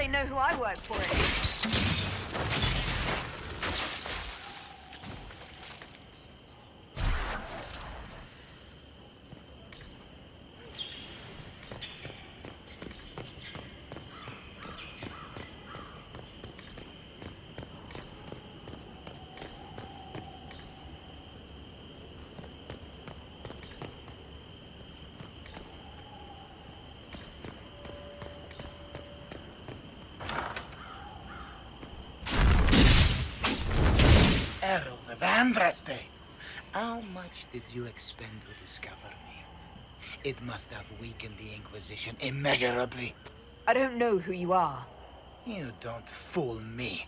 they know who I work for anymore. Herald of Andraste! How much did you expend to discover me? It must have weakened the Inquisition immeasurably. I don't know who you are. You don't fool me.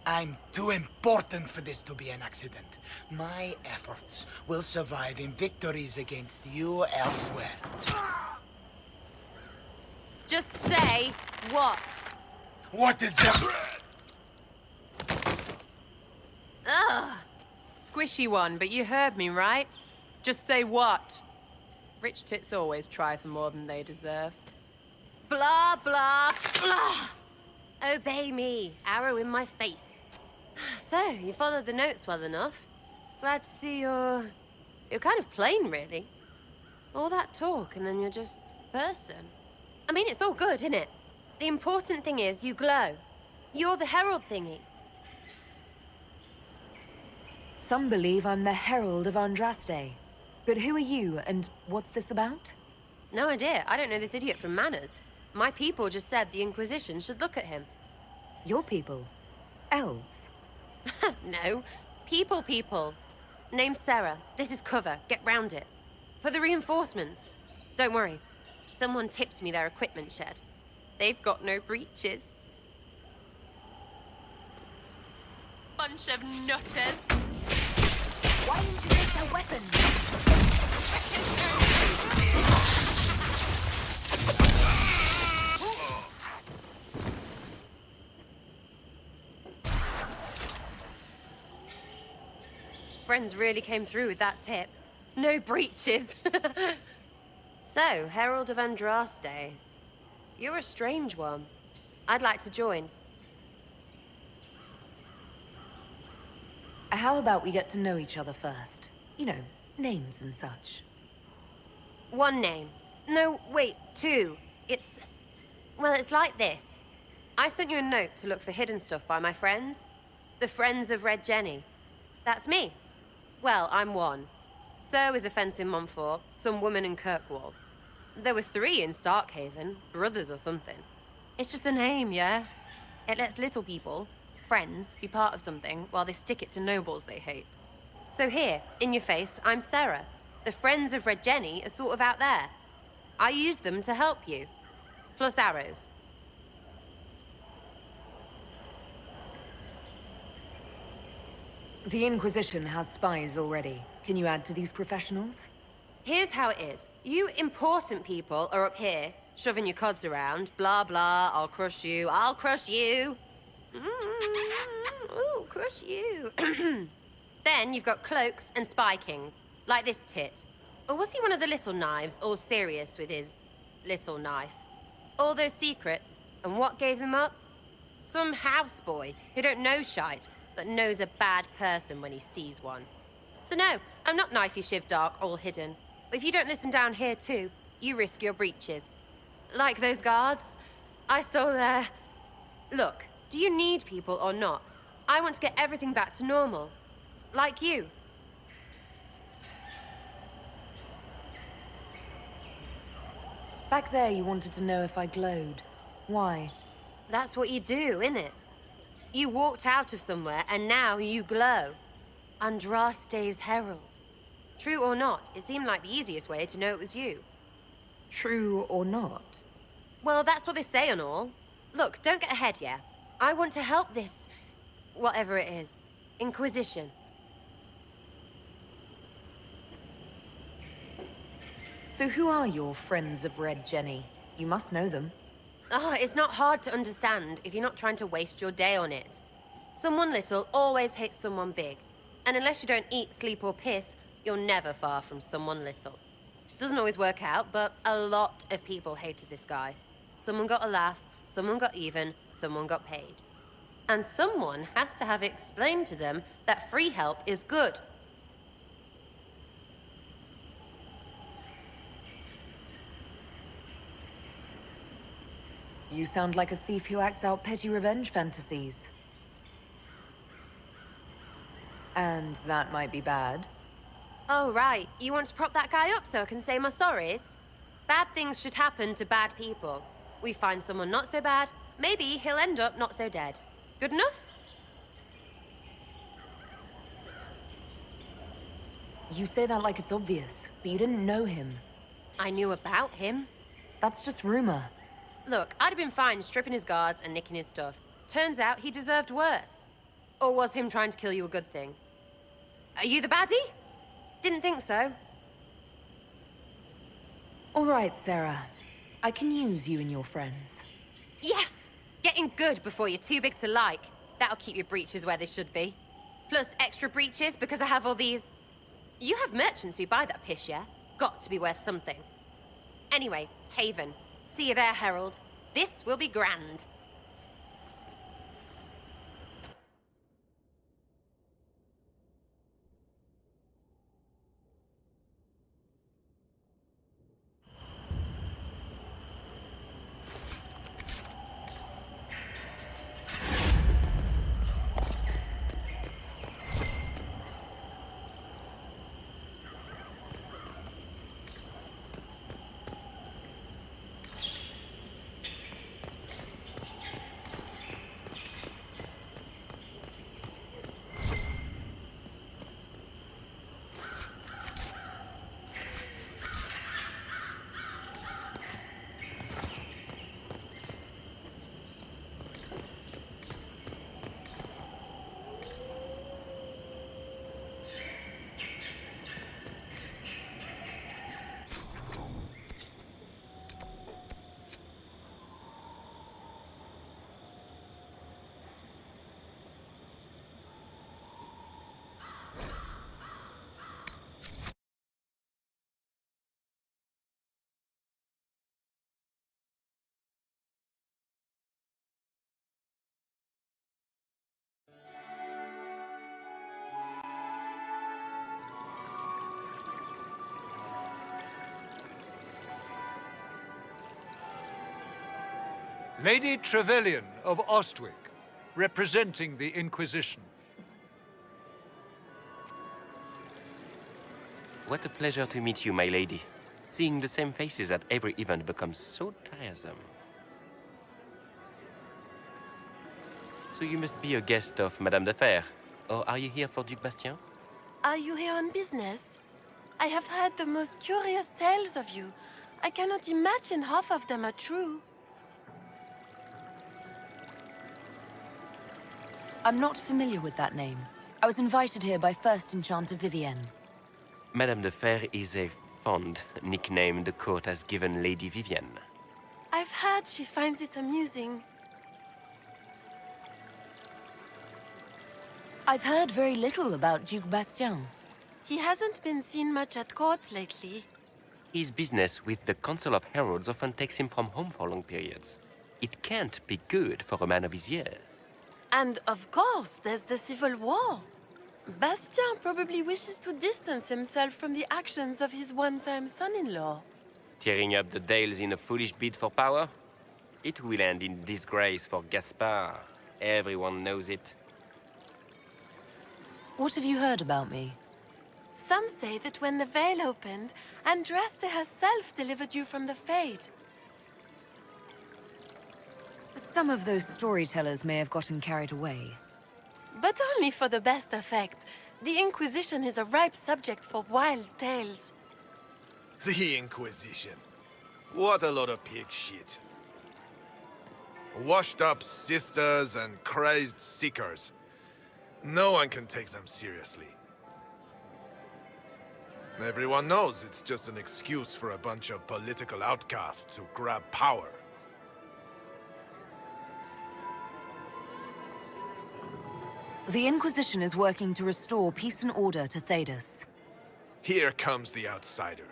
I'm too important for this to be an accident. My efforts will survive in victories against you elsewhere. Just say what? What is that? Ugh. Squishy one, but you heard me, right? Just say what? Rich tits always try for more than they deserve. Blah, blah, blah. Obey me. Arrow in my face. So, you followed the notes well enough. Glad to see you're kind of plain, really. All that talk, and then you're just a person. I mean, it's all good, isn't it? The important thing is you glow. You're the herald thingy. Some believe I'm the Herald of Andraste. But who are you, and what's this about? No idea. I don't know this idiot from Manners. My people just said the Inquisition should look at him. Your people? Elves? No. People. Name's Sera. This is cover. Get round it. For the reinforcements. Don't worry. Someone tipped me their equipment shed. They've got no breaches. Bunch of nutters. Why didn't you take their weapons? Friends really came through with that tip. No breaches. So, Herald of Andraste. You're a strange one. I'd like to join. How about we get to know each other first? You know, names and such. One name. No, wait, two. Well, it's like this. I sent you a note to look for hidden stuff by my friends. The Friends of Red Jenny. That's me. Well, I'm one. So is a fence in Montfort, some woman in Kirkwall. There were 3 in Starkhaven, brothers or something. It's just a name, yeah? It lets little people, friends, be part of something while they stick it to nobles they hate. So here, in your face, I'm Sera. The Friends of Red Jenny are sort of out there. I use them to help you. Plus arrows. The Inquisition has spies already. Can you add to these professionals? Here's how it is. You important people are up here, shoving your cods around. Blah, blah, I'll crush you, I'll crush you. Ooh, crush you. Then you've got cloaks and spy kings, like this tit. Or was he one of the little knives, all serious with his little knife? All those secrets, and what gave him up? Some houseboy who don't know shite, but knows a bad person when he sees one. So no, I'm not knifey shiv dark, all hidden. But if you don't listen down here too, you risk your breeches. Like those guards, I stole their... Look, do you need people or not? I want to get everything back to normal. Like you. Back there you wanted to know if I glowed. Why? That's what you do, innit? You walked out of somewhere and now you glow. Andraste's herald. True or not, it seemed like the easiest way to know it was you. True or not? Well, that's what they say on all. Look, don't get ahead, yeah? I want to help this... whatever it is. Inquisition. So who are your Friends of Red Jenny? You must know them. Oh, it's not hard to understand if you're not trying to waste your day on it. Someone little always hates someone big. And unless you don't eat, sleep, or piss, you're never far from someone little. Doesn't always work out, but a lot of people hated this guy. Someone got a laugh, someone got even, someone got paid. And someone has to have explained to them that free help is good. You sound like a thief who acts out petty revenge fantasies. And that might be bad. Oh, right. You want to prop that guy up so I can say my sorries? Bad things should happen to bad people. We find someone not so bad, maybe he'll end up not so dead. Good enough? You say that like it's obvious, but you didn't know him. I knew about him. That's just rumor. Look, I'd have been fine stripping his guards and nicking his stuff. Turns out he deserved worse. Or was him trying to kill you a good thing? Are you the baddie? Didn't think so. All right, Sera. I can use you and your friends. Yes! Getting good before you're too big to like. That'll keep your breeches where they should be. Plus extra breeches because I have all these... You have merchants who buy that piss, yeah? Got to be worth something. Anyway, Haven. See you there, Herald. This will be grand. Lady Trevelyan of Ostwick, representing the Inquisition. What a pleasure to meet you, my lady. Seeing the same faces at every event becomes so tiresome. So you must be a guest of Madame de Fer, or are you here for Duc Bastien? Are you here on business? I have heard the most curious tales of you. I cannot imagine half of them are true. I'm not familiar with that name. I was invited here by First Enchanter Vivienne. Madame de Fer is a fond nickname the court has given Lady Vivienne. I've heard she finds it amusing. I've heard very little about Duc Bastien. He hasn't been seen much at court lately. His business with the Council of Heralds often takes him from home for long periods. It can't be good for a man of his years. And of course, there's the Civil War. Bastien probably wishes to distance himself from the actions of his one-time son-in-law. Tearing up the Dales in a foolish bid for power? It will end in disgrace for Gaspard. Everyone knows it. What have you heard about me? Some say that when the veil opened, Andraste herself delivered you from the Fade. Some of those storytellers may have gotten carried away. But only for the best effect. The Inquisition is a ripe subject for wild tales. The Inquisition. What a lot of pig shit. Washed-up sisters and crazed seekers. No one can take them seriously. Everyone knows it's just an excuse for a bunch of political outcasts to grab power. The Inquisition is working to restore peace and order to Thedas. Here comes the outsider,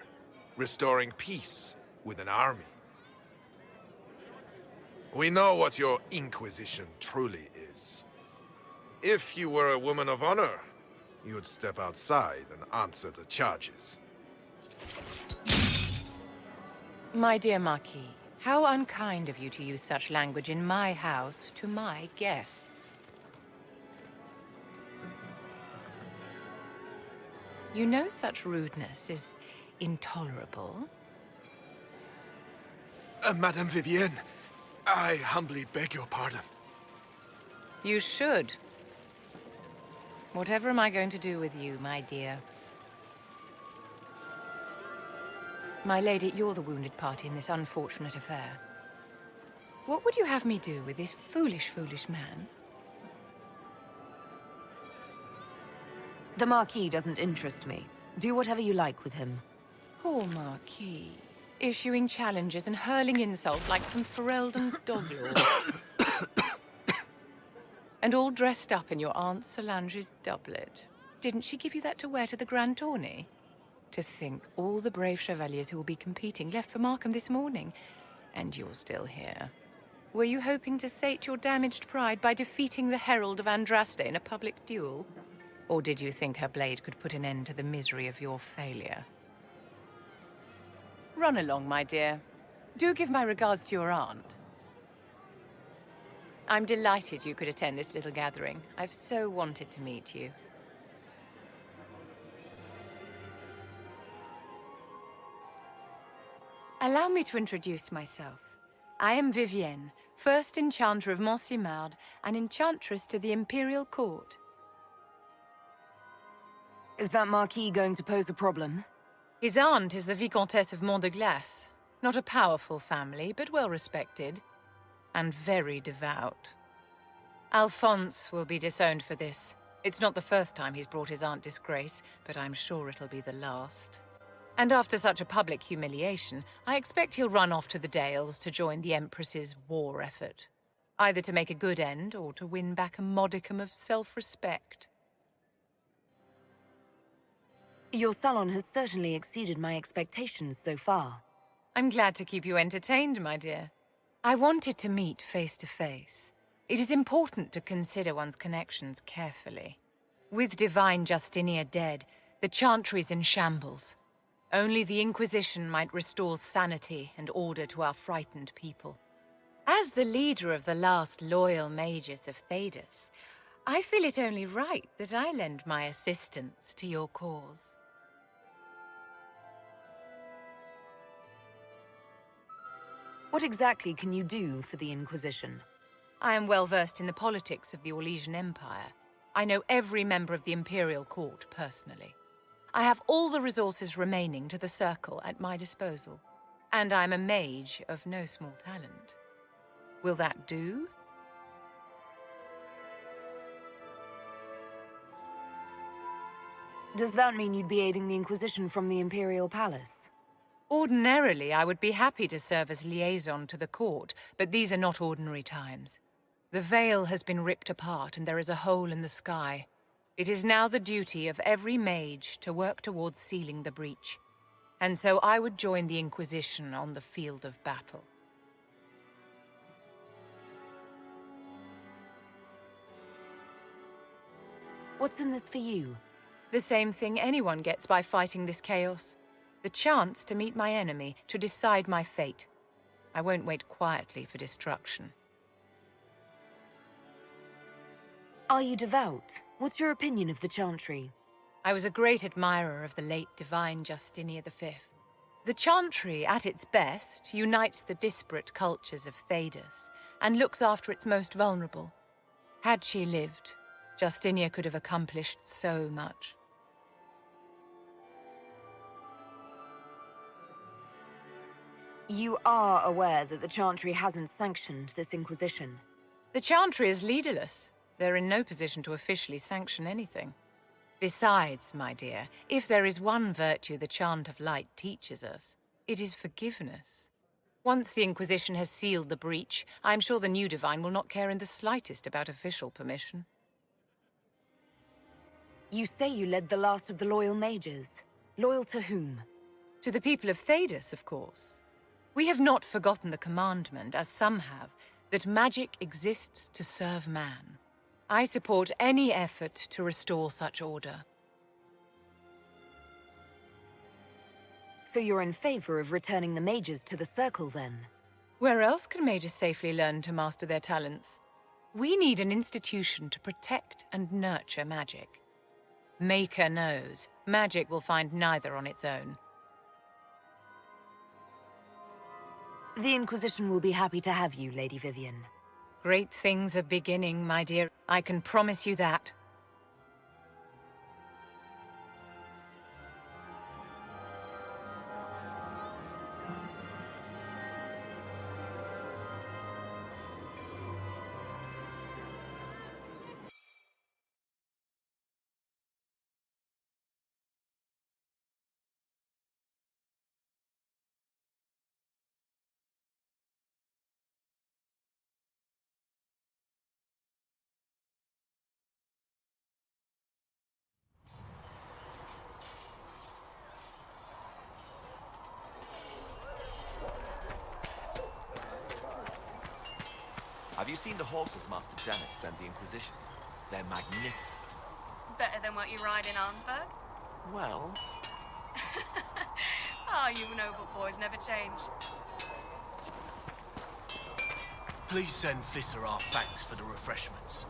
restoring peace with an army. We know what your Inquisition truly is. If you were a woman of honor, you'd step outside and answer the charges. My dear Marquis, how unkind of you to use such language in my house to my guests. You know such rudeness is intolerable. Madame Vivienne, I humbly beg your pardon. You should. Whatever am I going to do with you, my dear? My lady, you're the wounded party in this unfortunate affair. What would you have me do with this foolish, foolish man? The Marquis doesn't interest me. Do whatever you like with him. Poor Marquis. Issuing challenges and hurling insults like some Ferelden doglord. And all dressed up in your Aunt Solange's doublet. Didn't she give you that to wear to the Grand Tourney? To think all the brave chevaliers who will be competing left for Markham this morning, and you're still here. Were you hoping to sate your damaged pride by defeating the Herald of Andraste in a public duel? Or did you think her blade could put an end to the misery of your failure? Run along, my dear. Do give my regards to your aunt. I'm delighted you could attend this little gathering. I've so wanted to meet you. Allow me to introduce myself. I am Vivienne, first Enchanter of Montsimard and Enchantress to the Imperial Court. Is that Marquis going to pose a problem? His aunt is the Vicomtesse of Mont de Glace. Not a powerful family, but well respected. And very devout. Alphonse will be disowned for this. It's not the first time he's brought his aunt disgrace, but I'm sure it'll be the last. And after such a public humiliation, I expect he'll run off to the Dales to join the Empress's war effort. Either to make a good end, or to win back a modicum of self-respect. Your salon has certainly exceeded my expectations so far. I'm glad to keep you entertained, my dear. I wanted to meet face to face. It is important to consider one's connections carefully. With Divine Justinia dead, the Chantrey's in shambles. Only the Inquisition might restore sanity and order to our frightened people. As the leader of the last loyal mages of Thedas, I feel it only right that I lend my assistance to your cause. What exactly can you do for the Inquisition? I am well versed in the politics of the Orlesian Empire. I know every member of the Imperial Court personally. I have all the resources remaining to the Circle at my disposal. And I'm a mage of no small talent. Will that do? Does that mean you'd be aiding the Inquisition from the Imperial Palace? Ordinarily, I would be happy to serve as liaison to the court, but these are not ordinary times. The veil has been ripped apart and there is a hole in the sky. It is now the duty of every mage to work towards sealing the breach. And so I would join the Inquisition on the field of battle. What's in this for you? The same thing anyone gets by fighting this chaos. The chance to meet my enemy, to decide my fate. I won't wait quietly for destruction. Are you devout? What's your opinion of the Chantrey? I was a great admirer of the late Divine Justinia V. The Chantrey, at its best, unites the disparate cultures of Thedas and looks after its most vulnerable. Had she lived, Justinia could have accomplished so much. You are aware that the Chantrey hasn't sanctioned this Inquisition. The Chantrey is leaderless. They're in no position to officially sanction anything. Besides, my dear, if there is one virtue the Chant of Light teaches us, it is forgiveness. Once the Inquisition has sealed the breach, I'm sure the new Divine will not care in the slightest about official permission. You say you led the last of the loyal mages. Loyal to whom? To the people of Thedas, of course. We have not forgotten the commandment, as some have, that magic exists to serve man. I support any effort to restore such order. So you're in favor of returning the mages to the Circle, then? Where else can mages safely learn to master their talents? We need an institution to protect and nurture magic. Maker knows, magic will find neither on its own. The Inquisition will be happy to have you, Lady Vivienne. Great things are beginning, my dear. I can promise you that. Have you seen the horses Master Dennett sent the Inquisition? They're magnificent. Better than what you ride in Arnsberg? Well... You noble boys never change. Please send Fisser our thanks for the refreshments.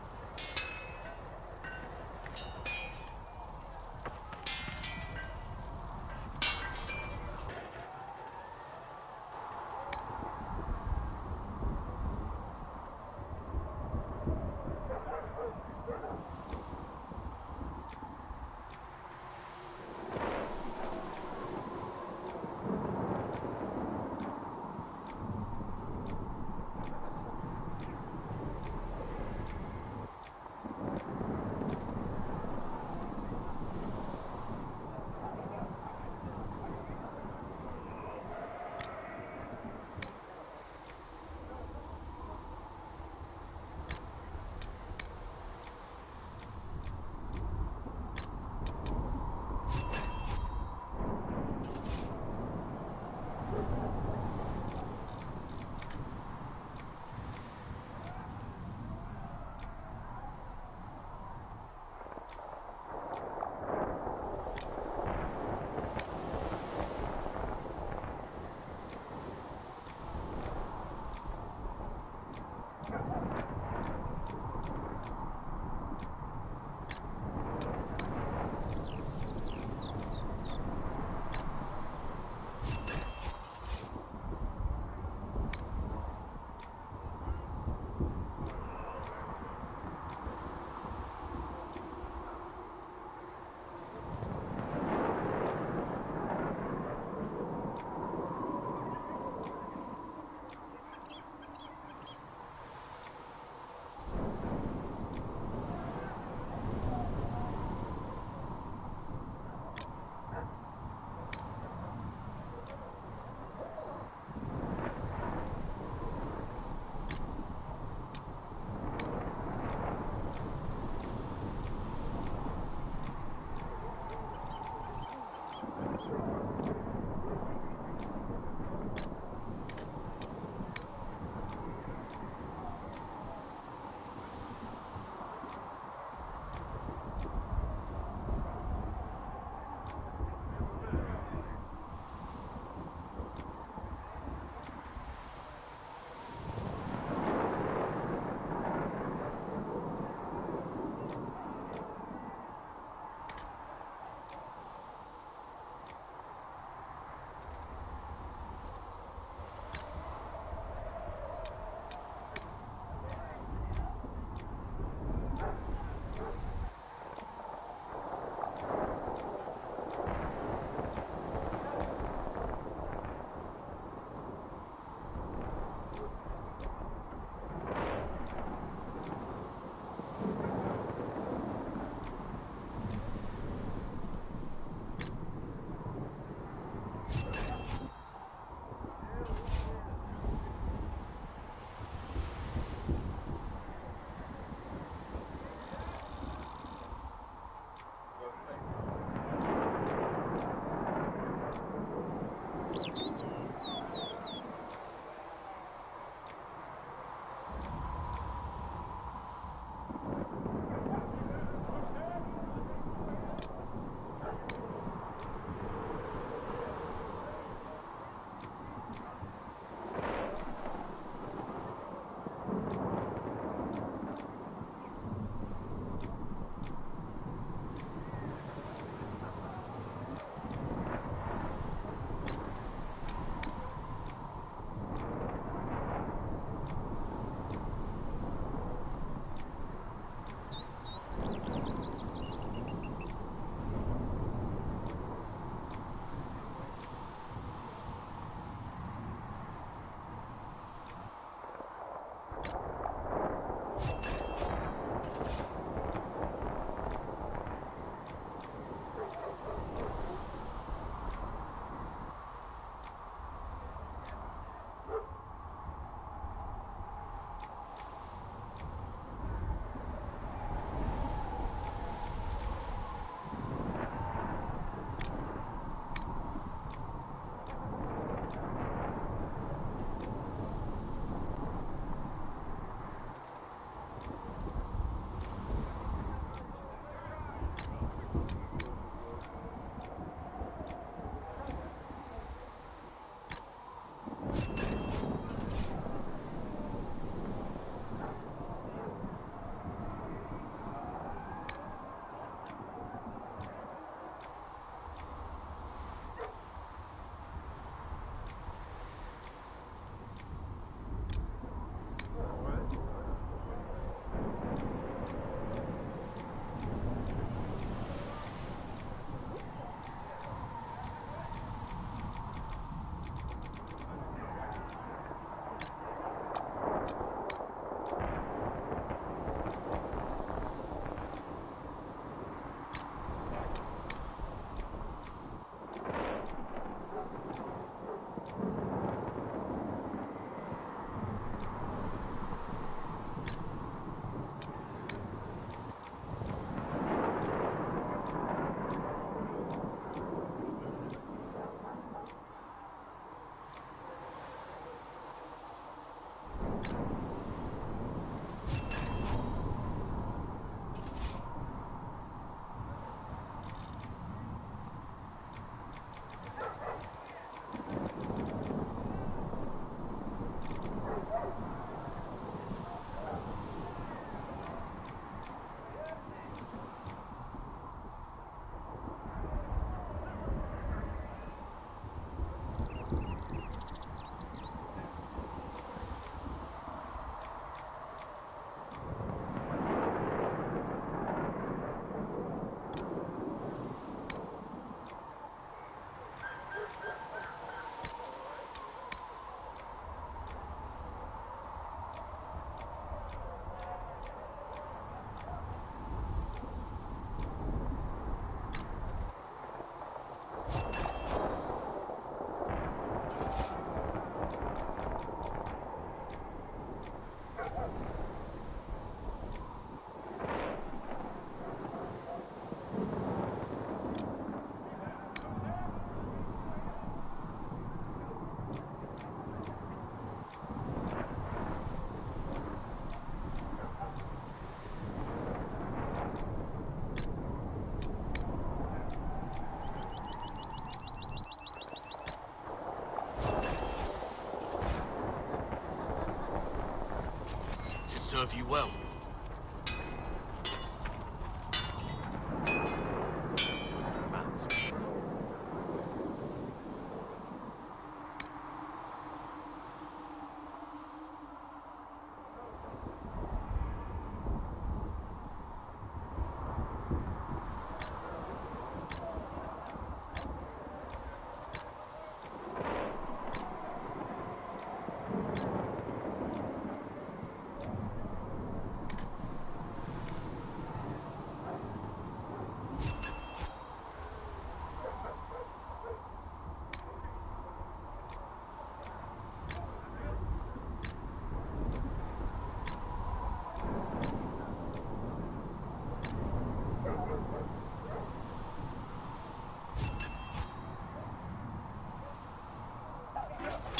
well.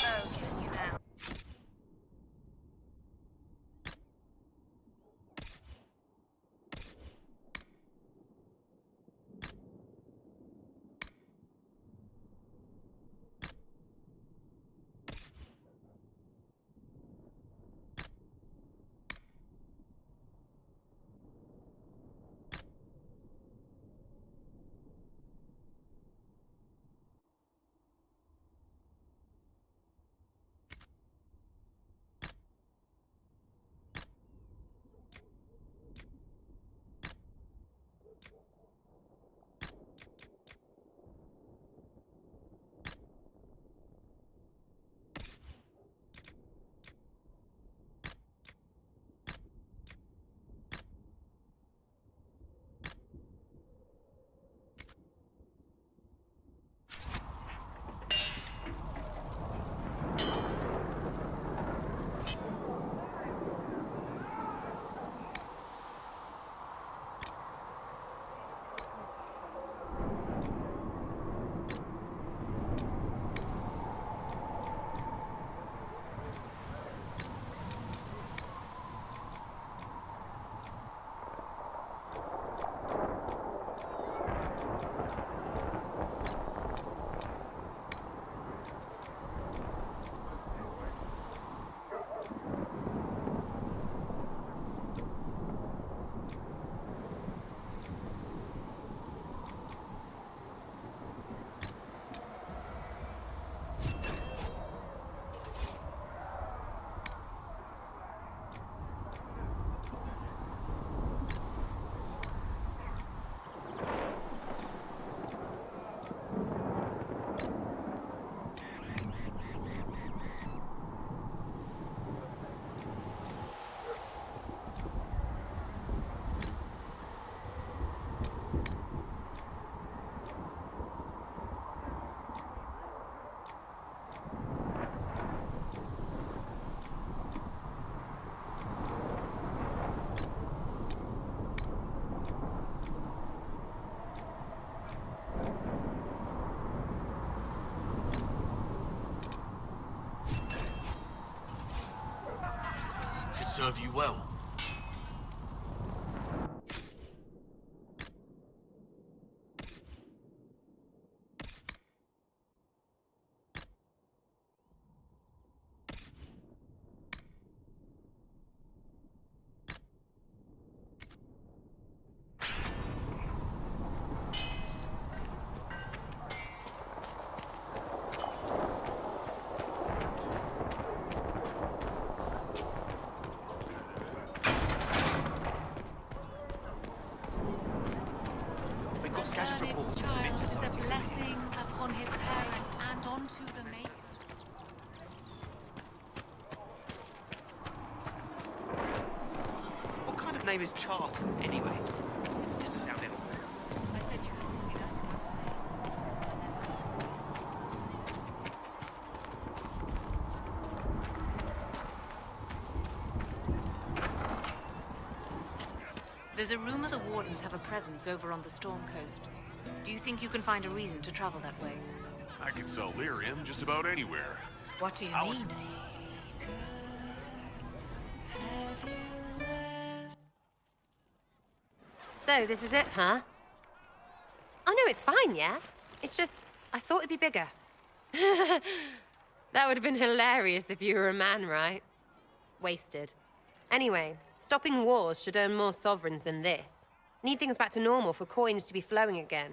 Oh, can you now? Should serve you well. Name is Charter, anyway. Doesn't sound ill. I said you could call me that. There's a rumor the Wardens have a presence over on the Storm Coast. Do you think you can find a reason to travel that way? I could sell lyrium just about anywhere. What do you mean? So, this is it, huh? Oh no, it's fine, yeah? It's just, I thought it'd be bigger. That would have been hilarious if you were a man, right? Wasted. Anyway, Stopping wars should earn more sovereigns than this. Need things back to normal for coins to be flowing again.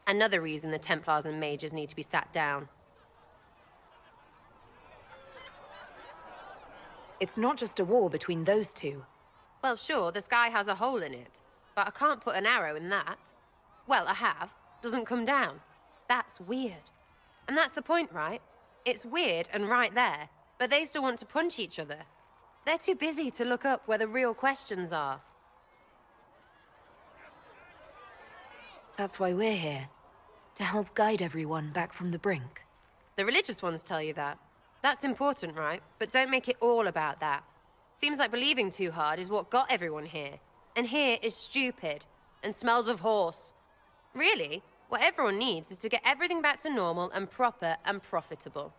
Another reason the Templars and mages need to be sat down. It's not just a war between those two. Well, sure, the sky has a hole in it, but I can't put an arrow in that. Well, I have. Doesn't come down. That's weird. And that's the point, right? It's weird and right there, but they still want to punch each other. They're too busy to look up where the real questions are. That's why we're here. To help guide everyone back from the brink. The religious ones tell you that. That's important, right? But don't make it all about that. Seems like believing too hard is what got everyone here. And here is stupid and smells of horse. Really, what everyone needs is to get everything back to normal and proper and profitable.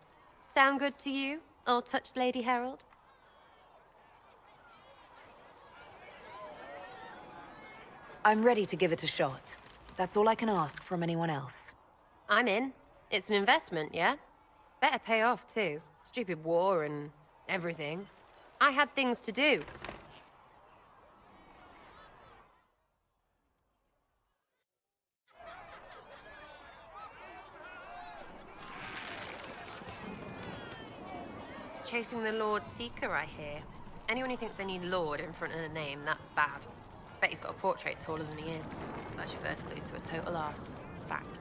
Sound good to you, all-touched Lady Herald? I'm ready to give it a shot. That's all I can ask from anyone else. I'm in. It's an investment, yeah? Better pay off, too. Stupid war and everything. I had things to do. Chasing the Lord Seeker, I hear. Anyone who thinks they need Lord in front of the name, that's bad. Bet he's got a portrait taller than he is. That's your first clue to a total arse. Fact.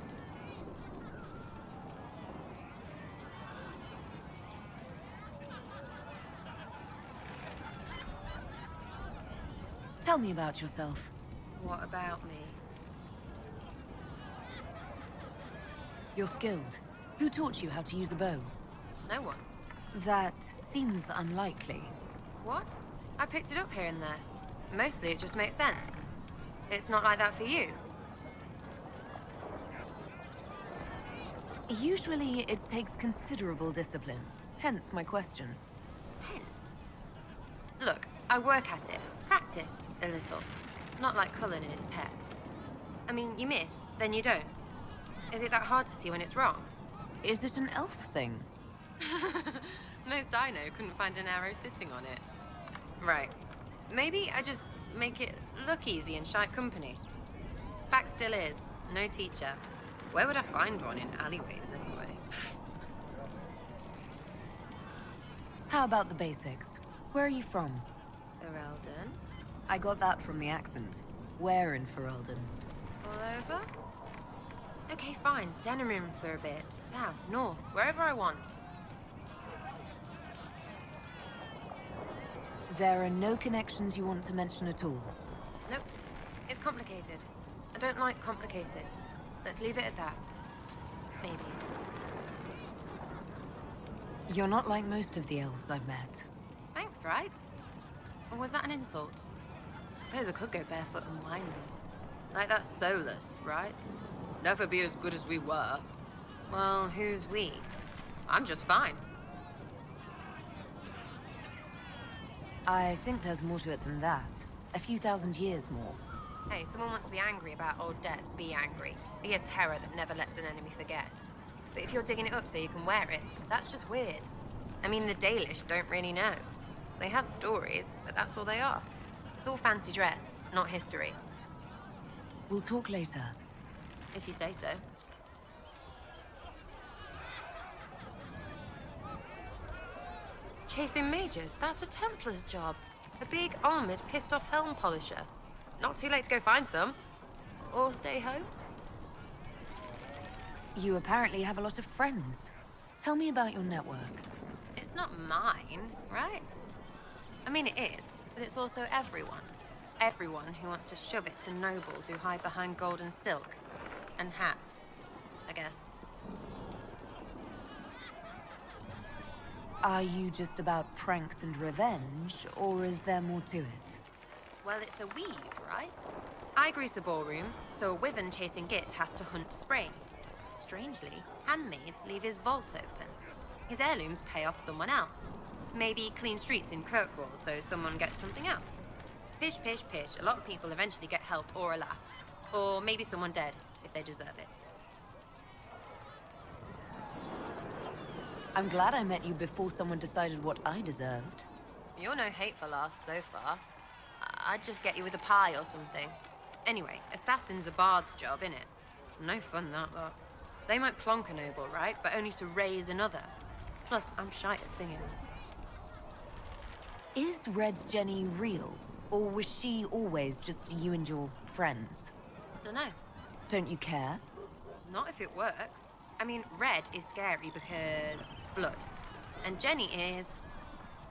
Tell me about yourself. What about me? You're skilled. Who taught you how to use a bow? No one. That seems unlikely. What? I picked it up here and there. Mostly it just makes sense. It's not like that for you. Usually it takes considerable discipline. Hence my question. Hence? Look, I work at it. Practice a little. Not like Cullen and his pets. I mean, you miss, then you don't. Is it that hard to see when it's wrong? Is it an elf thing? Most I know couldn't find an arrow sitting on it. Right. Maybe I just make it look easy in shite company. Fact still is, no teacher. Where would I find one in alleyways anyway? How about the basics? Where are you from? Ferelden? I got that from the accent. Where in Ferelden? All over? Okay, fine. Denerim for a bit. South, north, wherever I want. There are no connections you want to mention at all? Nope. It's complicated. I don't like complicated. Let's leave it at that. Maybe. You're not like most of the elves I've met. Thanks, right? Or was that an insult? I suppose I could go barefoot and whine me. Like that's soulless, right? Never be as good as we were. Well, who's we? I'm just fine. I think there's more to it than that. A few thousand years more. Hey, someone wants to be angry about old debts, be angry. Be a terror that never lets an enemy forget. But if you're digging it up so you can wear it, that's just weird. I mean, the Dalish don't really know. They have stories, but that's all they are. It's all fancy dress, not history. We'll talk later. If you say so. Chasing mages, that's a Templar's job. A big, armored, pissed-off helm polisher. Not too late to go find some. Or stay home. You apparently have a lot of friends. Tell me about your network. It's not mine, right? I mean, it is, but it's also everyone. Everyone who wants to shove it to nobles who hide behind gold and silk. And hats, I guess. Are you just about pranks and revenge, or is there more to it? Well, it's a weave, right? I grease a ballroom, so a wyvern chasing Git has to hunt Sprained. Strangely, handmaids leave his vault open. His heirlooms pay off someone else. Maybe clean streets in Kirkwall, so someone gets something else. Pish, pish, pish. A lot of people eventually get help or a laugh. Or maybe someone dead, if they deserve it. I'm glad I met you before someone decided what I deserved. You're no hateful ass so far. I'd just get you with a pie or something. Anyway, assassin's a bard's job, innit? No fun, that lot. They might plonk a noble, right? But only to raise another. Plus, I'm shite at singing. Is Red Jenny real? Or was she always just you and your friends? Dunno. Don't you care? Not if it works. I mean, Red is scary because blood. And Jenny is...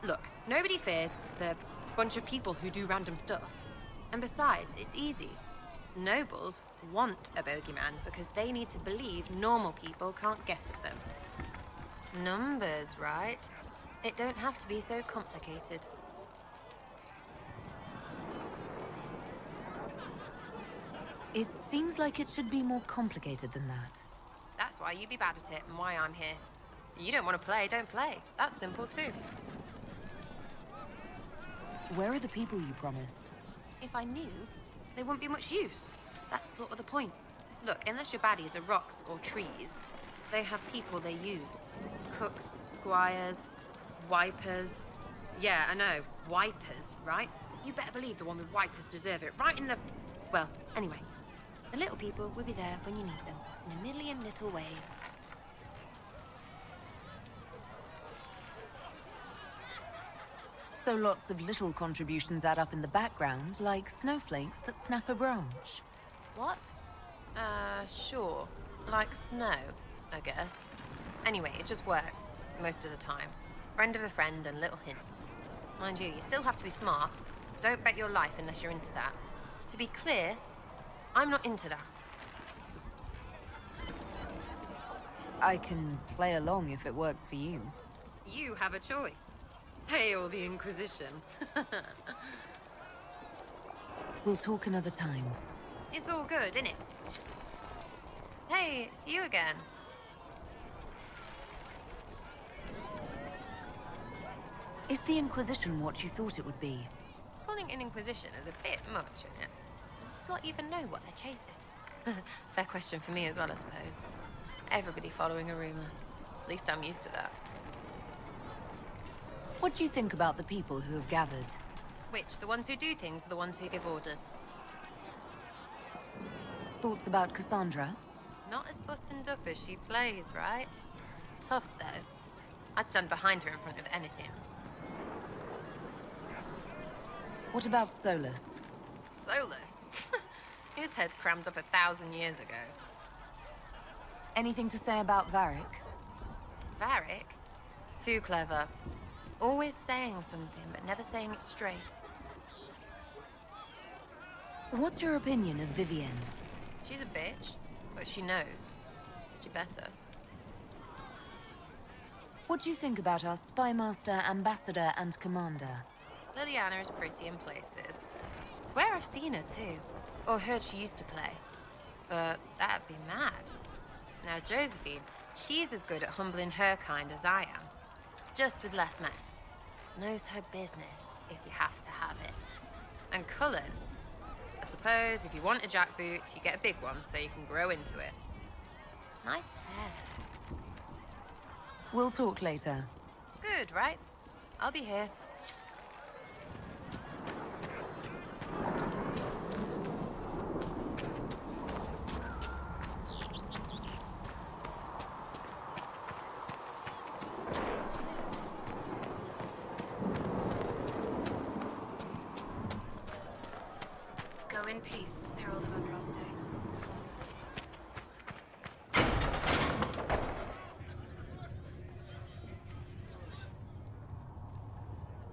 Look, nobody fears the bunch of people who do random stuff. And besides, it's easy. Nobles want a bogeyman because they need to believe normal people can't get at them. Numbers, right? It don't have to be so complicated. It seems like it should be more complicated than that. That's why you be bad at it and why I'm here. You don't want to play, don't play. That's simple too. Where are the people you promised? If I knew, they wouldn't be much use. That's sort of the point. Look, unless your baddies are rocks or trees, they have people they use. Cooks, squires, wipers. Yeah, I know, wipers, right? You better believe the one with wipers deserve it, right in the... Well, anyway. The little people will be there when you need them, in a million little ways. So lots of little contributions add up in the background, like snowflakes that snap a branch. What? Sure. Like snow, I guess. Anyway, it just works, most of the time. Friend of a friend and little hints. Mind you, you still have to be smart. Don't bet your life unless you're into that. To be clear, I'm not into that. I can play along if it works for you. You have a choice. Hail the Inquisition. We'll talk another time. It's all good, innit? Hey, it's you again. Is the Inquisition what you thought it would be? Calling an Inquisition is a bit much, innit? Does this lot even know what they're chasing? Fair question for me as well, I suppose. Everybody following a rumor. At least I'm used to that. What do you think about the people who have gathered? Which, the ones who do things or the ones who give orders? Thoughts about Cassandra? Not as buttoned up as she plays, right? Tough, though. I'd stand behind her in front of anything. What about Solus? Solus? His head's crammed up 1,000 years ago. Anything to say about Varric? Varric? Too clever. Always saying something, but never saying it straight. What's your opinion of Vivienne? She's a bitch, but she knows. She better. What do you think about our spymaster, ambassador, and commander? Liliana is pretty in places. Swear I've seen her too. Or heard she used to play. But that'd be mad. Now Josephine, she's as good at humbling her kind as I am. Just with less mess. Knows her business, if you have to have it. And Cullen, I suppose if you want a jackboot, you get a big one so you can grow into it. Nice hair. We'll talk later. Good, right? I'll be here. Go in peace, Herald of Andraste.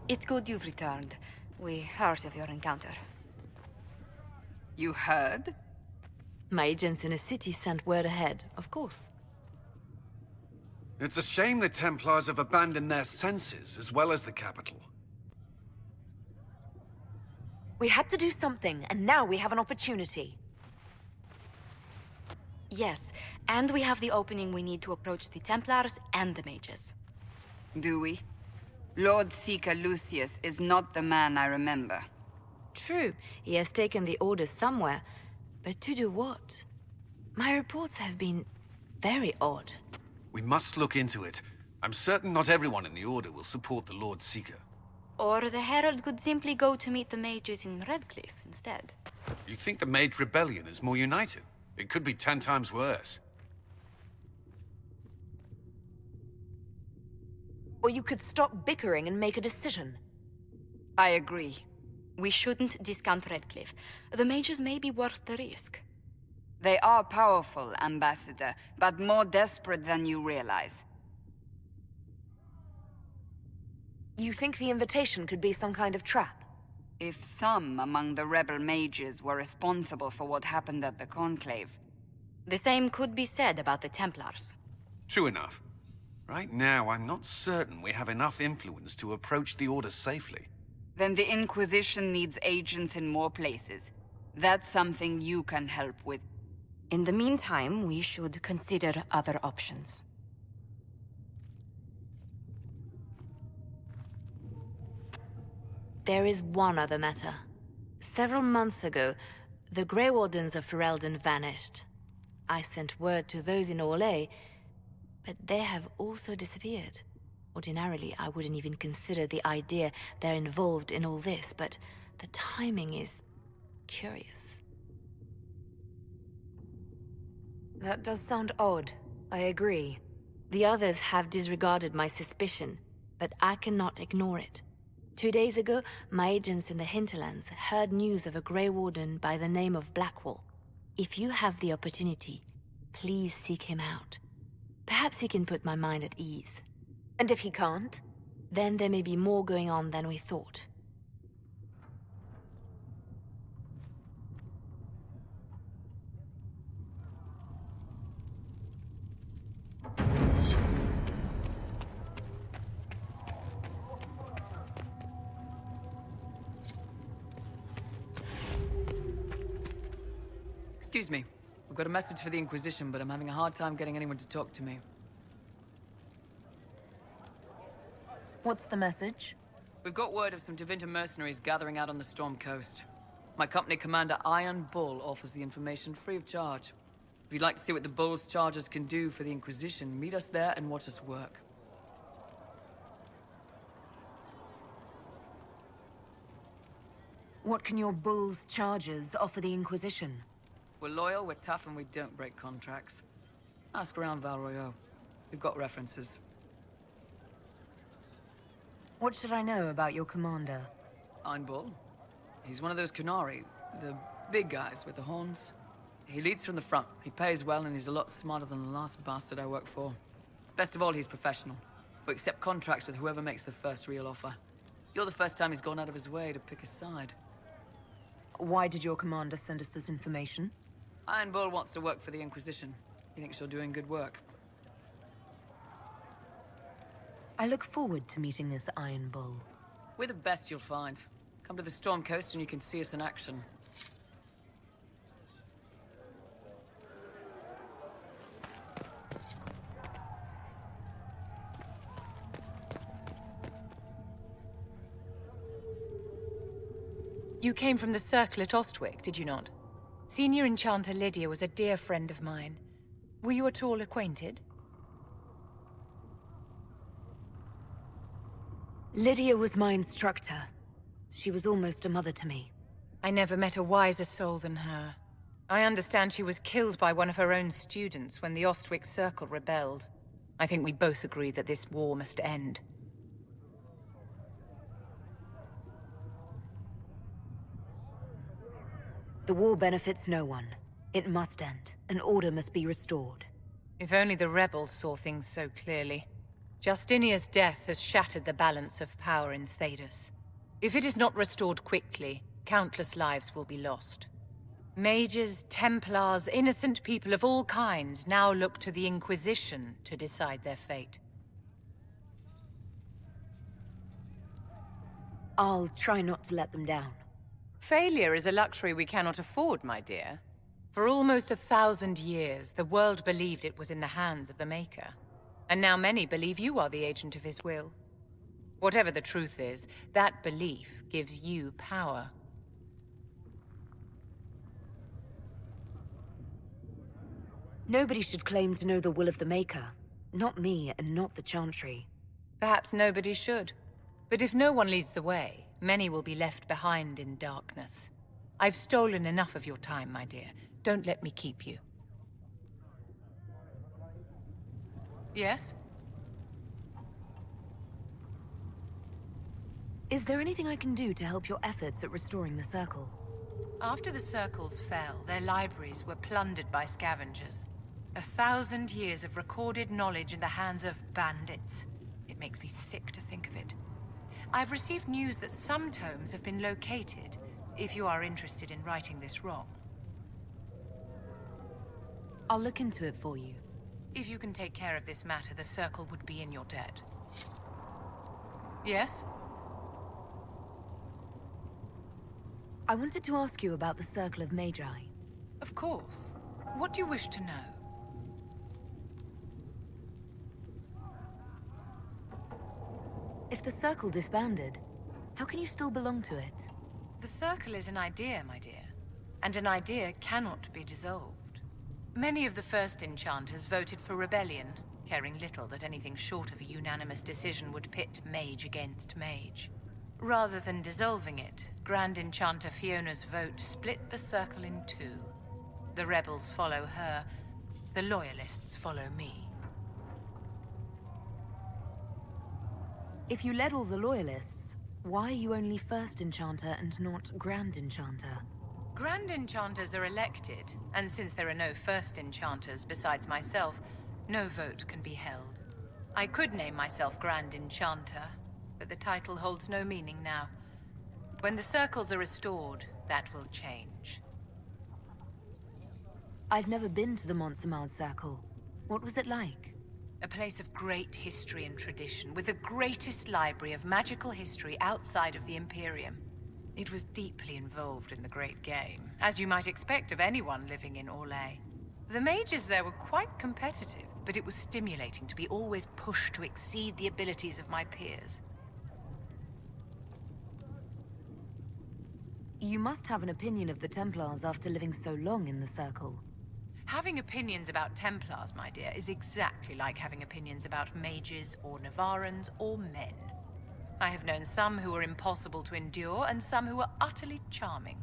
It's good you've returned. We heard of your encounter. You heard? My agents in the city sent word ahead, of course. It's a shame the Templars have abandoned their senses, as well as the capital. We had to do something, and now we have an opportunity. Yes, and we have the opening we need to approach the Templars and the mages. Do we? Lord Seeker Lucius is not the man I remember. True, he has taken the orders somewhere, but to do what? My reports have been very odd. We must look into it. I'm certain not everyone in the Order will support the Lord Seeker. Or the Herald could simply go to meet the mages in Redcliffe instead. You think the Mage Rebellion is more united? It could be 10 times worse. Or you could stop bickering and make a decision. I agree. We shouldn't discount Redcliffe. The mages may be worth the risk. They are powerful, Ambassador, but more desperate than you realize. You think the invitation could be some kind of trap? If some among the rebel mages were responsible for what happened at the Conclave. The same could be said about the Templars. True enough. Right now, I'm not certain we have enough influence to approach the Order safely. Then the Inquisition needs agents in more places. That's something you can help with. In the meantime, we should consider other options. There is one other matter. Several months ago, the Grey Wardens of Ferelden vanished. I sent word to those in Orlais, but they have also disappeared. Ordinarily, I wouldn't even consider the idea they're involved in all this, but the timing is curious. That does sound odd. I agree. The others have disregarded my suspicion, but I cannot ignore it. 2 days ago, my agents in the Hinterlands heard news of a Grey Warden by the name of Blackwall. If you have the opportunity, please seek him out. Perhaps he can put my mind at ease. And if he can't? Then there may be more going on than we thought. Excuse me. I've got a message for the Inquisition, but I'm having a hard time getting anyone to talk to me. What's the message? We've got word of some Tevinter mercenaries gathering out on the Storm Coast. My company commander, Iron Bull, offers the information free of charge. If you'd like to see what the Bull's charges can do for the Inquisition, meet us there and watch us work. What can your Bull's charges offer the Inquisition? We're loyal, we're tough, and we don't break contracts. Ask around Val Royeaux. We've got references. What should I know about your commander? Iron Bull. He's one of those Kunari, the big guys with the horns. He leads from the front. He pays well, and he's a lot smarter than the last bastard I worked for. Best of all, he's professional. We accept contracts with whoever makes the first real offer. You're the first time he's gone out of his way to pick a side. Why did your commander send us this information? Iron Bull wants to work for the Inquisition. He thinks you're doing good work. I look forward to meeting this Iron Bull. We're the best you'll find. Come to the Storm Coast and you can see us in action. You came from the Circle at Ostwick, did you not? Senior Enchanter Lydia was a dear friend of mine. Were you at all acquainted? Lydia was my instructor. She was almost a mother to me. I never met a wiser soul than her. I understand she was killed by one of her own students when the Ostwick Circle rebelled. I think we both agree that this war must end. The war benefits no one. It must end. An order must be restored. If only the rebels saw things so clearly. Justinia's death has shattered the balance of power in Thedas. If it is not restored quickly, countless lives will be lost. Mages, Templars, innocent people of all kinds now look to the Inquisition to decide their fate. I'll try not to let them down. Failure is a luxury we cannot afford, my dear. For almost 1,000 years, the world believed it was in the hands of the Maker. And now many believe you are the agent of his will. Whatever the truth is, that belief gives you power. Nobody should claim to know the will of the Maker. Not me, and not the Chanrty. Perhaps nobody should. But if no one leads the way, many will be left behind in darkness. I've stolen enough of your time, my dear. Don't let me keep you. Yes? Is there anything I can do to help your efforts at restoring the Circle? After the Circles fell, their libraries were plundered by scavengers. 1,000 years of recorded knowledge in the hands of bandits. It makes me sick to think of it. I've received news that some tomes have been located, if you are interested in righting this wrong. I'll look into it for you. If you can take care of this matter, the Circle would be in your debt. Yes? I wanted to ask you about the Circle of Magi. Of course. What do you wish to know? If the Circle disbanded, how can you still belong to it? The Circle is an idea, my dear. And an idea cannot be dissolved. Many of the first enchanters voted for rebellion, caring little that anything short of a unanimous decision would pit mage against mage. Rather than dissolving it, Grand Enchanter Fiona's vote split the Circle in two. The rebels follow her, the loyalists follow me. If you led all the loyalists, why are you only First Enchanter and not Grand Enchanter? Grand Enchanters are elected, and since there are no First Enchanters besides myself, no vote can be held. I could name myself Grand Enchanter, but the title holds no meaning now. When the Circles are restored, that will change. I've never been to the Montserrat Circle. What was it like? A place of great history and tradition, with the greatest library of magical history outside of the Imperium. It was deeply involved in the Great Game, as you might expect of anyone living in Orlais. The mages there were quite competitive, but it was stimulating to be always pushed to exceed the abilities of my peers. You must have an opinion of the Templars after living so long in the Circle. Having opinions about Templars, my dear, is exactly like having opinions about mages or Navarrans or men. I have known some who were impossible to endure and some who were utterly charming.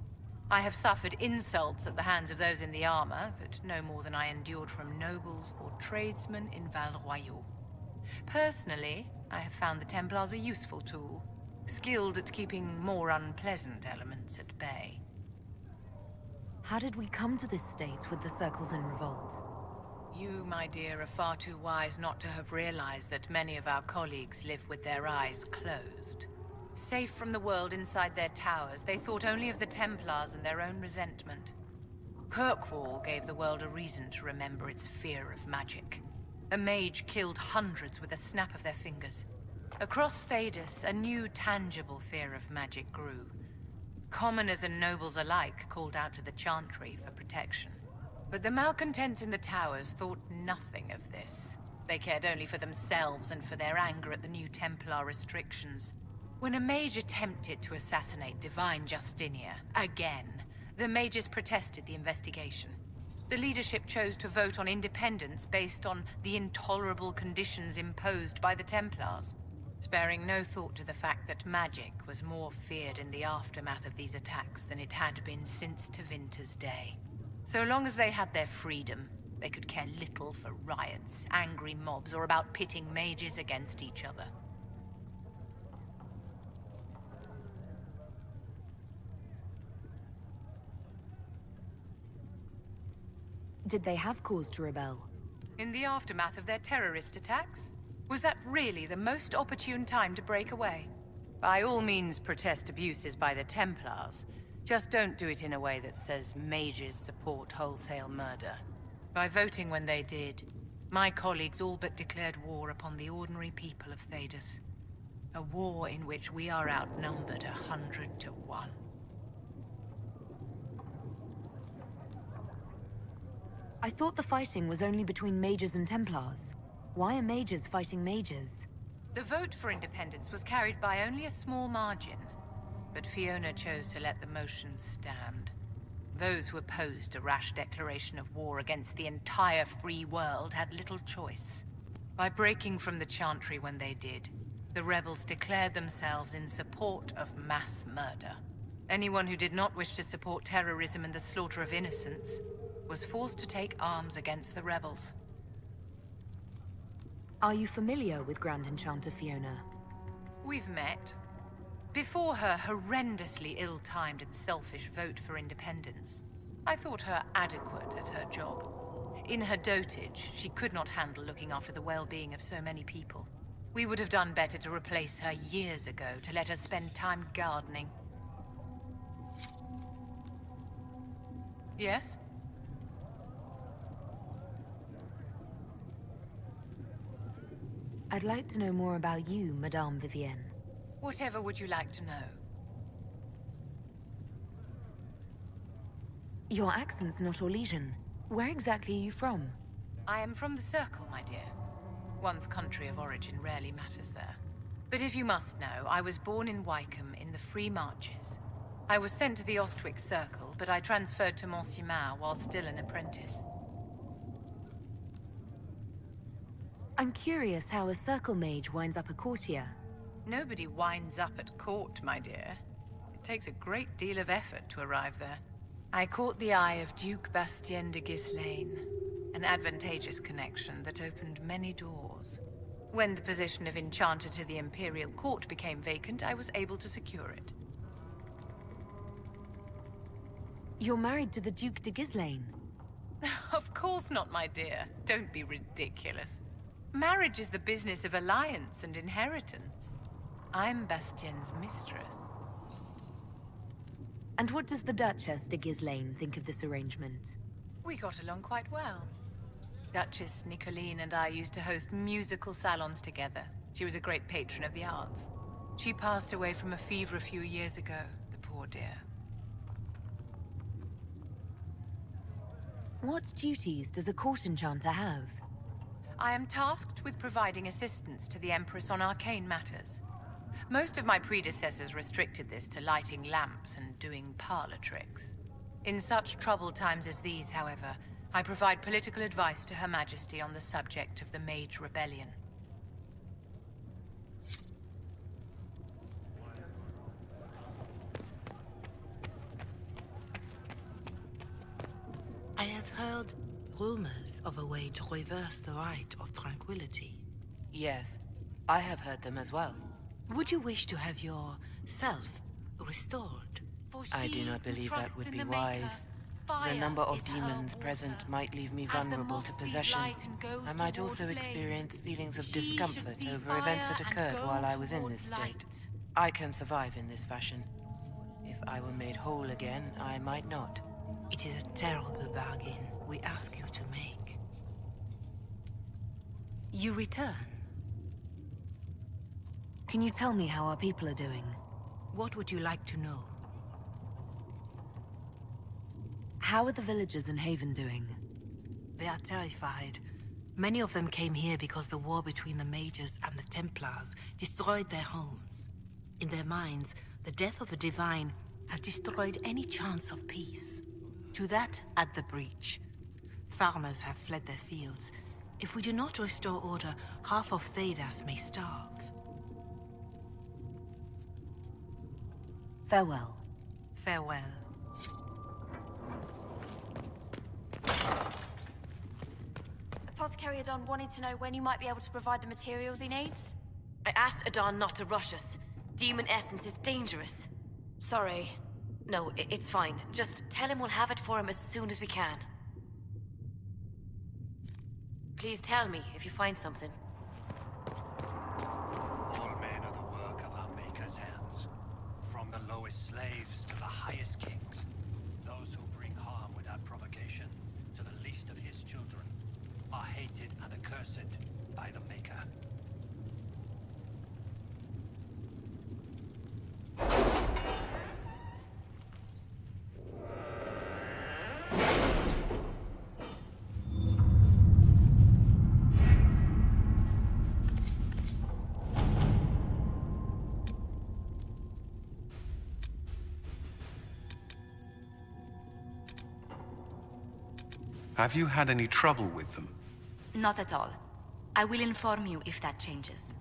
I have suffered insults at the hands of those in the armor, but no more than I endured from nobles or tradesmen in Val Royaux. Personally, I have found the Templars a useful tool, skilled at keeping more unpleasant elements at bay. How did we come to this state with the Circles in revolt? You, my dear, are far too wise not to have realized that many of our colleagues live with their eyes closed. Safe from the world inside their towers, they thought only of the Templars and their own resentment. Kirkwall gave the world a reason to remember its fear of magic. A mage killed hundreds with a snap of their fingers. Across Thedas, a new tangible fear of magic grew. Commoners and nobles alike called out to the Chanrty for protection. But the malcontents in the towers thought nothing of this. They cared only for themselves and for their anger at the new Templar restrictions. When a mage attempted to assassinate Divine Justinia, again, the mages protested the investigation. The leadership chose to vote on independence based on the intolerable conditions imposed by the Templars, sparing no thought to the fact that magic was more feared in the aftermath of these attacks than it had been since Tevinter's day. So long as they had their freedom, they could care little for riots, angry mobs, or about pitting mages against each other. Did they have cause to rebel? In the aftermath of their terrorist attacks? Was that really the most opportune time to break away? By all means, protest abuses by the Templars. Just don't do it in a way that says mages support wholesale murder. By voting when they did, my colleagues all but declared war upon the ordinary people of Thedas. A war in which we are outnumbered 100 to 1. I thought the fighting was only between mages and Templars. Why are mages fighting mages? The vote for independence was carried by only a small margin, but Fiona chose to let the motion stand. Those who opposed a rash declaration of war against the entire free world had little choice. By breaking from the Chantry when they did, the rebels declared themselves in support of mass murder. Anyone who did not wish to support terrorism and the slaughter of innocents was forced to take arms against the rebels. Are you familiar with Grand Enchanter Fiona? We've met. Before her horrendously ill-timed and selfish vote for independence, I thought her adequate at her job. In her dotage, she could not handle looking after the well-being of so many people. We would have done better to replace her years ago, to let her spend time gardening. Yes? I'd like to know more about you, Madame Vivienne. Whatever would you like to know? Your accent's not Orlesian. Where exactly are you from? I am from the Circle, my dear. One's country of origin rarely matters there. But if you must know, I was born in Wycombe in the Free Marches. I was sent to the Ostwick Circle, but I transferred to Monsignor while still an apprentice. I'm curious how a Circle mage winds up a courtier. Nobody winds up at court, my dear. It takes a great deal of effort to arrive there. I caught the eye of Duke Bastien de Ghislaine, an advantageous connection that opened many doors. When the position of Enchanter to the Imperial Court became vacant, I was able to secure it. You're married to the Duke de Ghislaine? Of course not, my dear. Don't be ridiculous. Marriage is the business of alliance and inheritance. I'm Bastien's mistress. And what does the Duchess de Ghislaine think of this arrangement? We got along quite well. Duchess Nicoline and I used to host musical salons together. She was a great patron of the arts. She passed away from a fever a few years ago, the poor dear. What duties does a court enchanter have? I am tasked with providing assistance to the Empress on arcane matters. Most of my predecessors restricted this to lighting lamps and doing parlor tricks. In such troubled times as these, however, I provide political advice to Her Majesty on the subject of the Mage Rebellion. I have heard rumors of a way to reverse the right of tranquility. Yes, I have heard them as well. Would you wish to have yourself restored? I do not believe that would be wise. The number of demons present might leave me vulnerable to possession. I might also experience feelings of discomfort over events that occurred while I was in this state. I can survive in this fashion. If I were made whole again, I might not. It is a terrible bargain we ask you to make. You return. Can you tell me how our people are doing? What would you like to know? How are the villagers in Haven doing? They are terrified. Many of them came here because the war between the Mages and the Templars destroyed their homes. In their minds, the death of a divine has destroyed any chance of peace. To that, add the breach. Farmers have fled their fields. If we do not restore order, half of Thedas may starve. Farewell. Farewell. Apothecary Adon wanted to know when you might be able to provide the materials he needs. I asked Adon not to rush us. Demon essence is dangerous. Sorry. No, it's fine. Just tell him we'll have it for him as soon as we can. Please tell me if you find something. All men are the work of our Maker's hands. From the lowest slaves to the highest kings. Those who bring harm without provocation to the least of his children are hated and accursed by the Maker. Have you had any trouble with them? Not at all. I will inform you if that changes.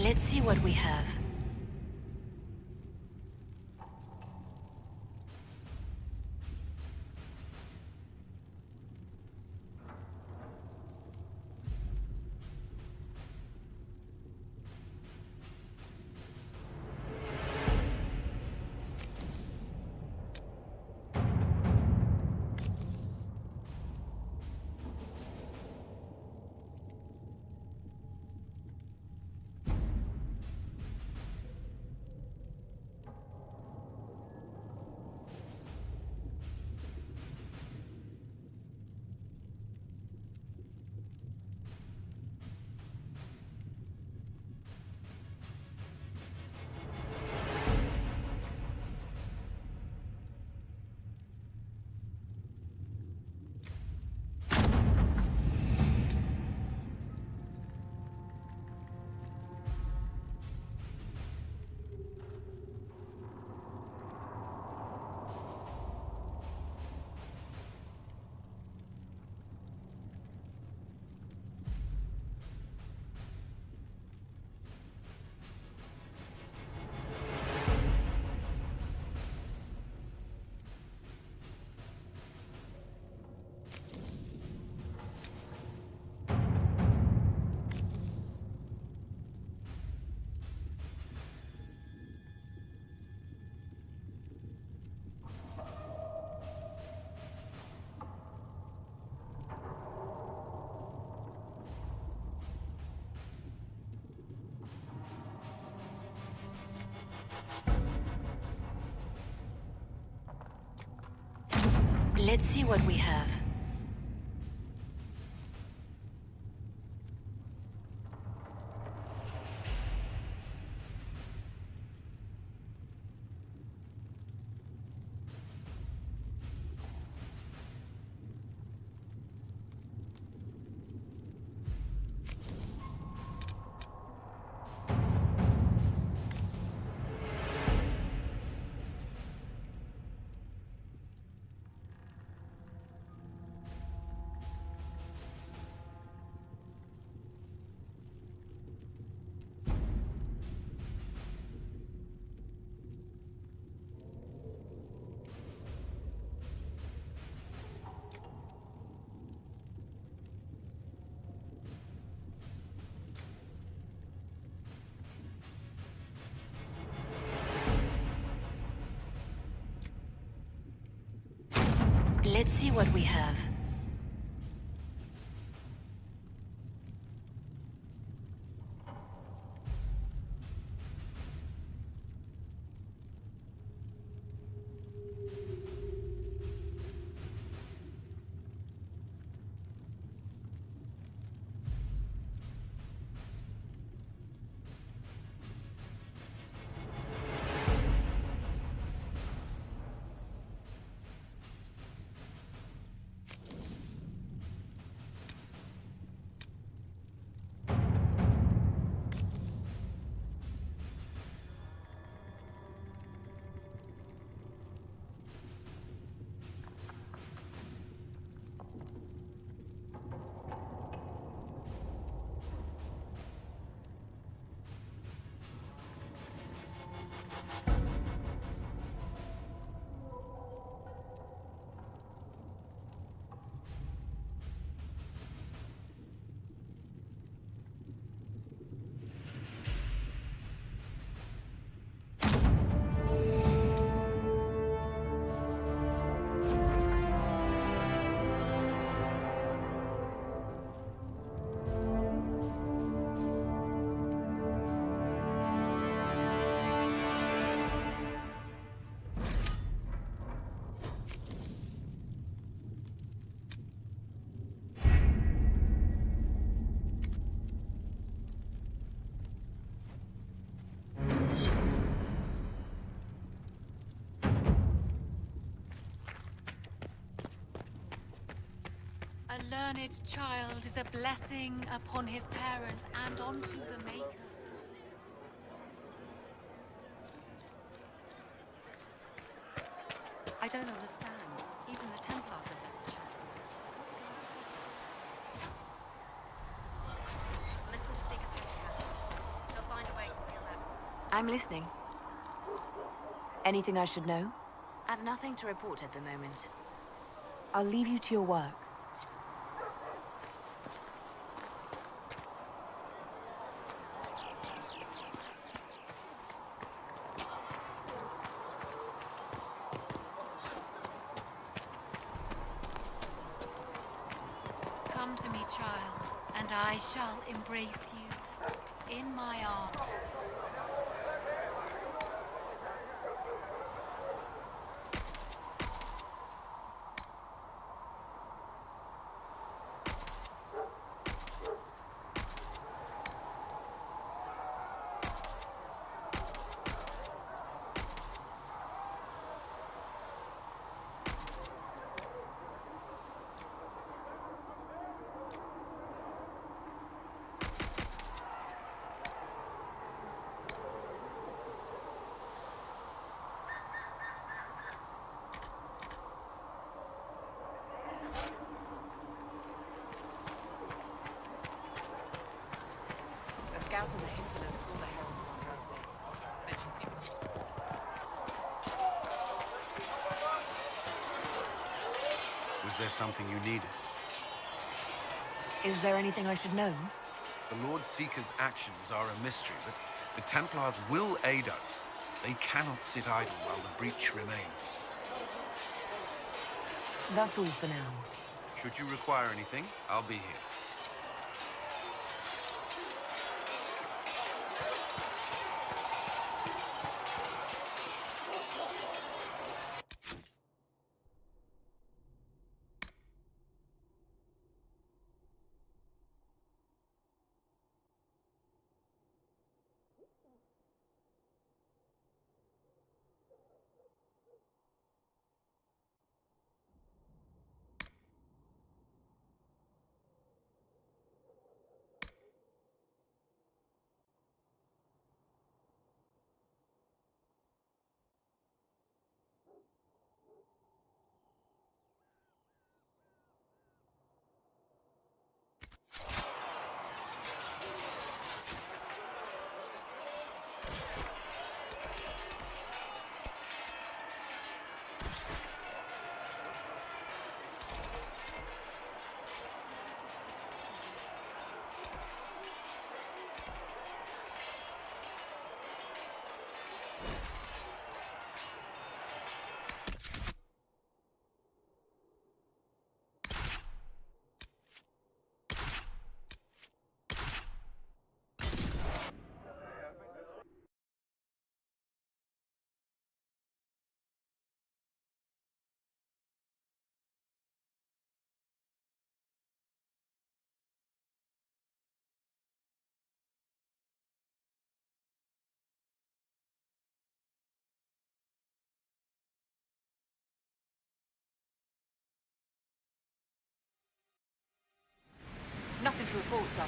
Let's see what we have. Let's see what we have. Let's see what we have. A learned child is a blessing upon his parents and onto the Maker. I don't understand. Even the Templars are very children. Listen to Seeker Podcast. She'll find a way I'm listening. Anything I should know? I've nothing to report at the moment. I'll leave you to your work. Come to me, child, and I shall embrace you in my arms. A scout in the Hinterlands saw the herald of Andraste. Then she seemed... Was there something you needed? Is there anything I should know? The Lord Seeker's actions are a mystery, but the Templars will aid us. They cannot sit idle while the breach remains. That's all for now. Should you require anything, I'll be here. Nothing to report, sir.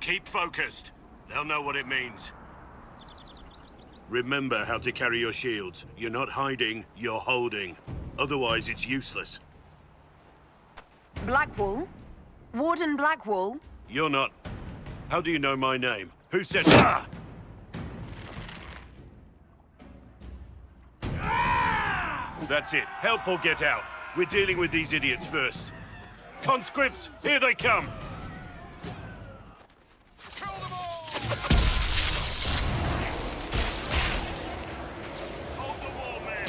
Keep focused. They'll know what it means. Remember how to carry your shields. You're not hiding, you're holding. Otherwise, it's useless. Blackwall? Warden Blackwall? You're not... How do you know my name? Who said... Ah! That's it. Help or get out. We're dealing with these idiots first. Conscripts, here they come! Hold the wall, men!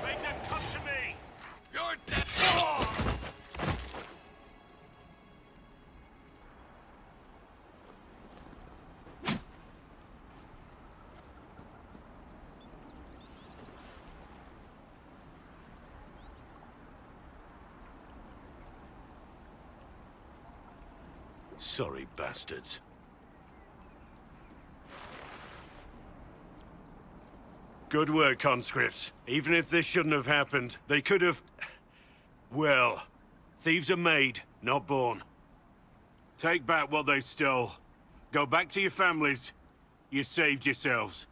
Make them come to me! You're dead! Sorry, bastards. Good work, conscripts. Even if this shouldn't have happened, they could have... Well, thieves are made, not born. Take back what they stole. Go back to your families. You saved yourselves.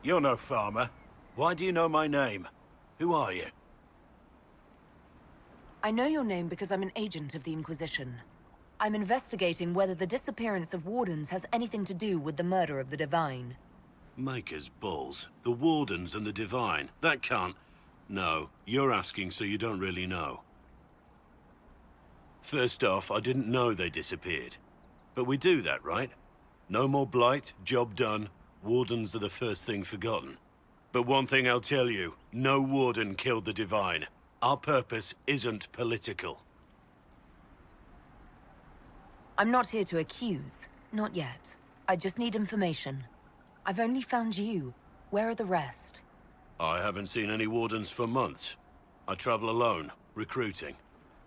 You're no farmer. Why do you know my name? Who are you? I know your name because I'm an agent of the Inquisition. I'm investigating whether the disappearance of Wardens has anything to do with the murder of the Divine. Maker's balls. The Wardens and the Divine. That can't... No, you're asking so you don't really know. First off, I didn't know they disappeared. But we do that, right? No more blight, job done. Wardens are the first thing forgotten. But one thing I'll tell you, no Warden killed the Divine. Our purpose isn't political. I'm not here to accuse. Not yet. I just need information. I've only found you. Where are the rest? I haven't seen any Wardens for months. I travel alone, recruiting.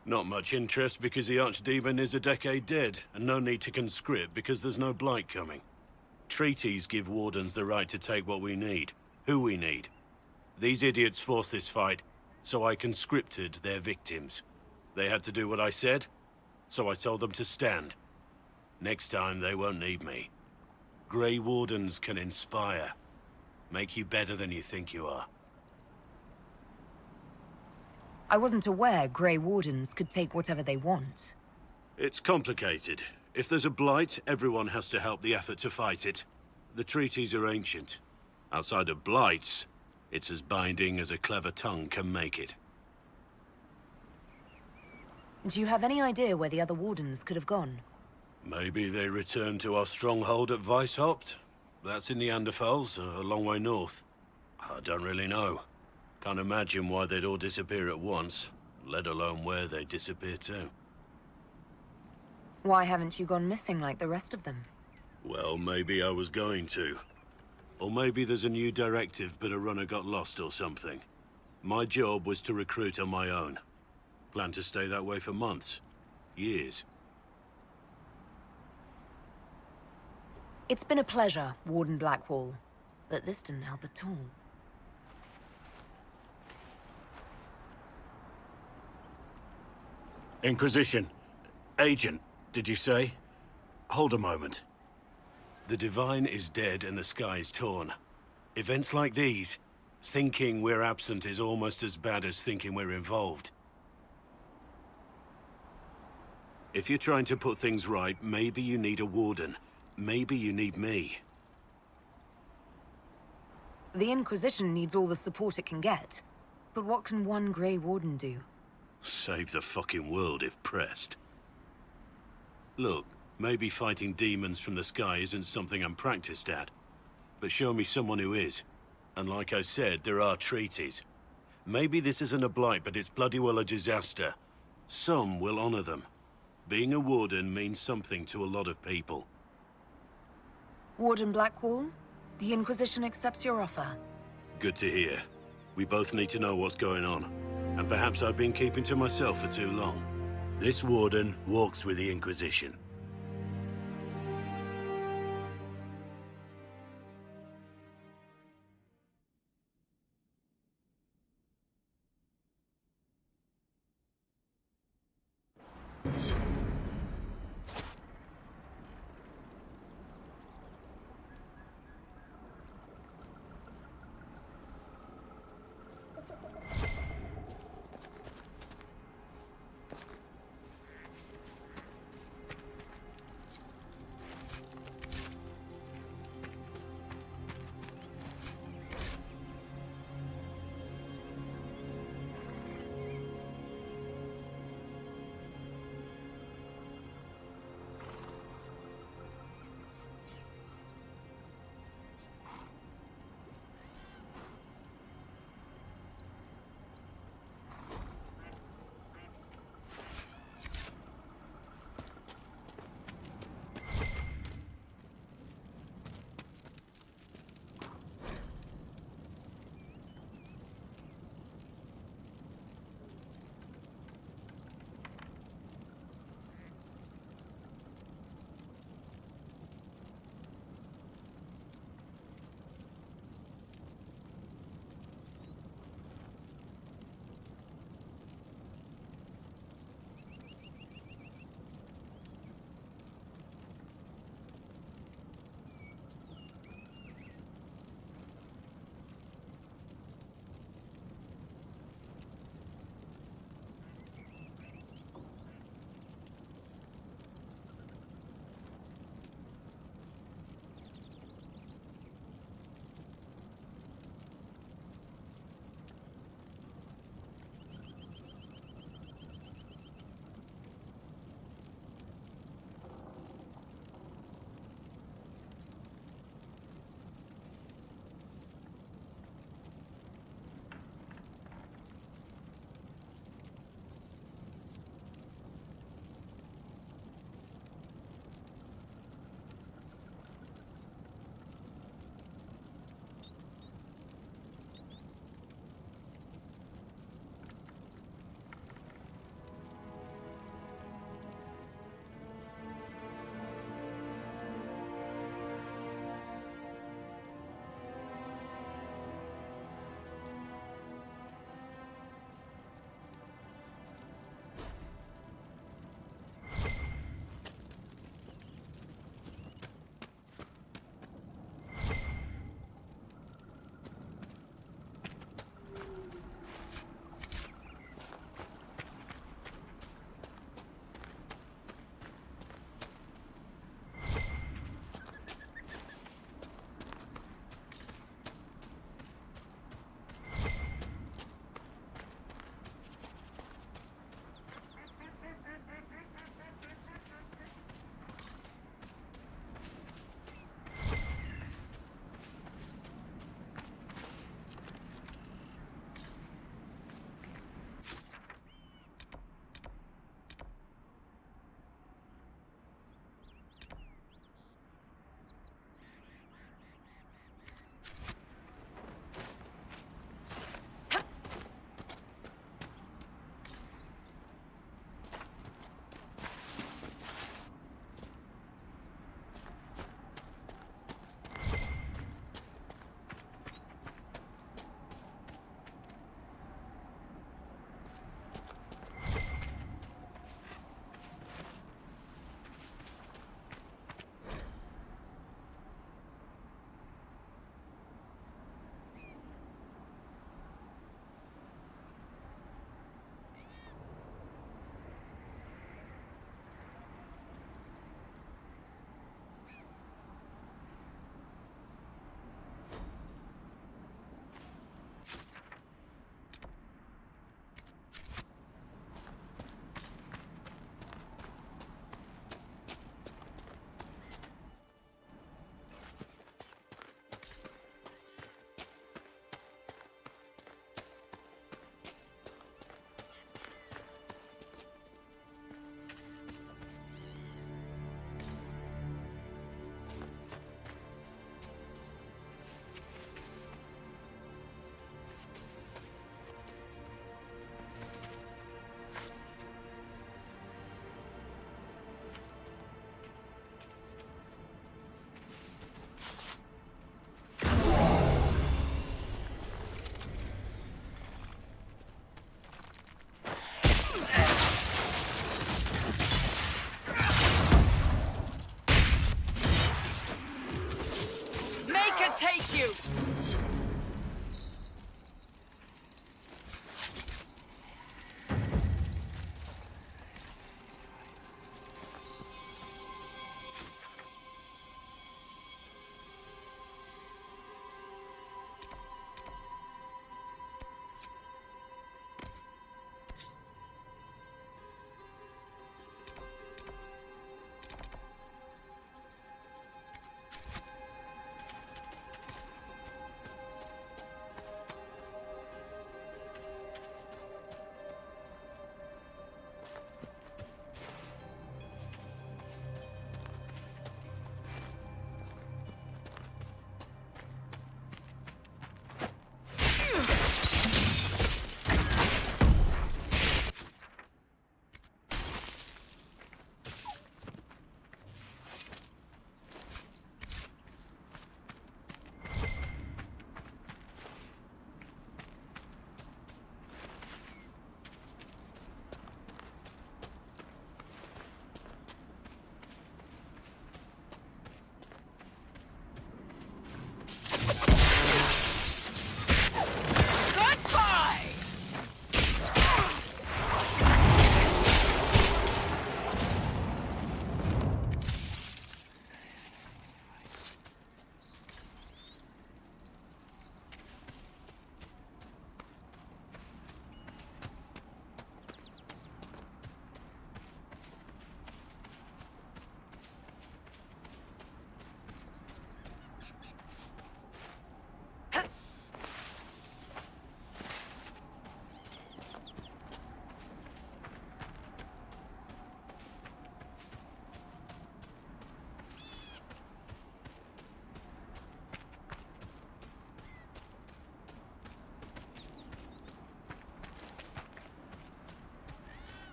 Not much interest because the Archdemon is a decade dead, and no need to conscript because there's no blight coming. Treaties give Wardens the right to take what we need, who we need. These idiots forced this fight, so I conscripted their victims. They had to do what I said, so I told them to stand. Next time, they won't need me. Grey Wardens can inspire. Make you better than you think you are. I wasn't aware Grey Wardens could take whatever they want. It's complicated. If there's a blight, everyone has to help the effort to fight it. The treaties are ancient. Outside of blights, it's as binding as a clever tongue can make it. Do you have any idea where the other Wardens could have gone? Maybe they returned to our stronghold at Weishaupt? That's in the Anderfels, a long way north. I don't really know. Can't imagine why they'd all disappear at once, let alone where they'd disappear to. Why haven't you gone missing like the rest of them? Well, maybe I was going to. Or maybe there's a new directive but a runner got lost or something. My job was to recruit on my own. Plan to stay that way for months. Years. It's been a pleasure, Warden Blackwall. But this didn't help at all. Inquisition. Agent, did you say? Hold a moment. The Divine is dead and the sky is torn. Events like these, thinking we're absent is almost as bad as thinking we're involved. If you're trying to put things right, maybe you need a Warden. Maybe you need me. The Inquisition needs all the support it can get. But what can one Grey Warden do? Save the fucking world if pressed. Look, maybe fighting demons from the sky isn't something I'm practiced at. But show me someone who is. And like I said, there are treaties. Maybe this isn't a blight, but it's bloody well a disaster. Some will honor them. Being a Warden means something to a lot of people. Warden Blackwall, the Inquisition accepts your offer. Good to hear. We both need to know what's going on. And perhaps I've been keeping to myself for too long. This Warden walks with the Inquisition.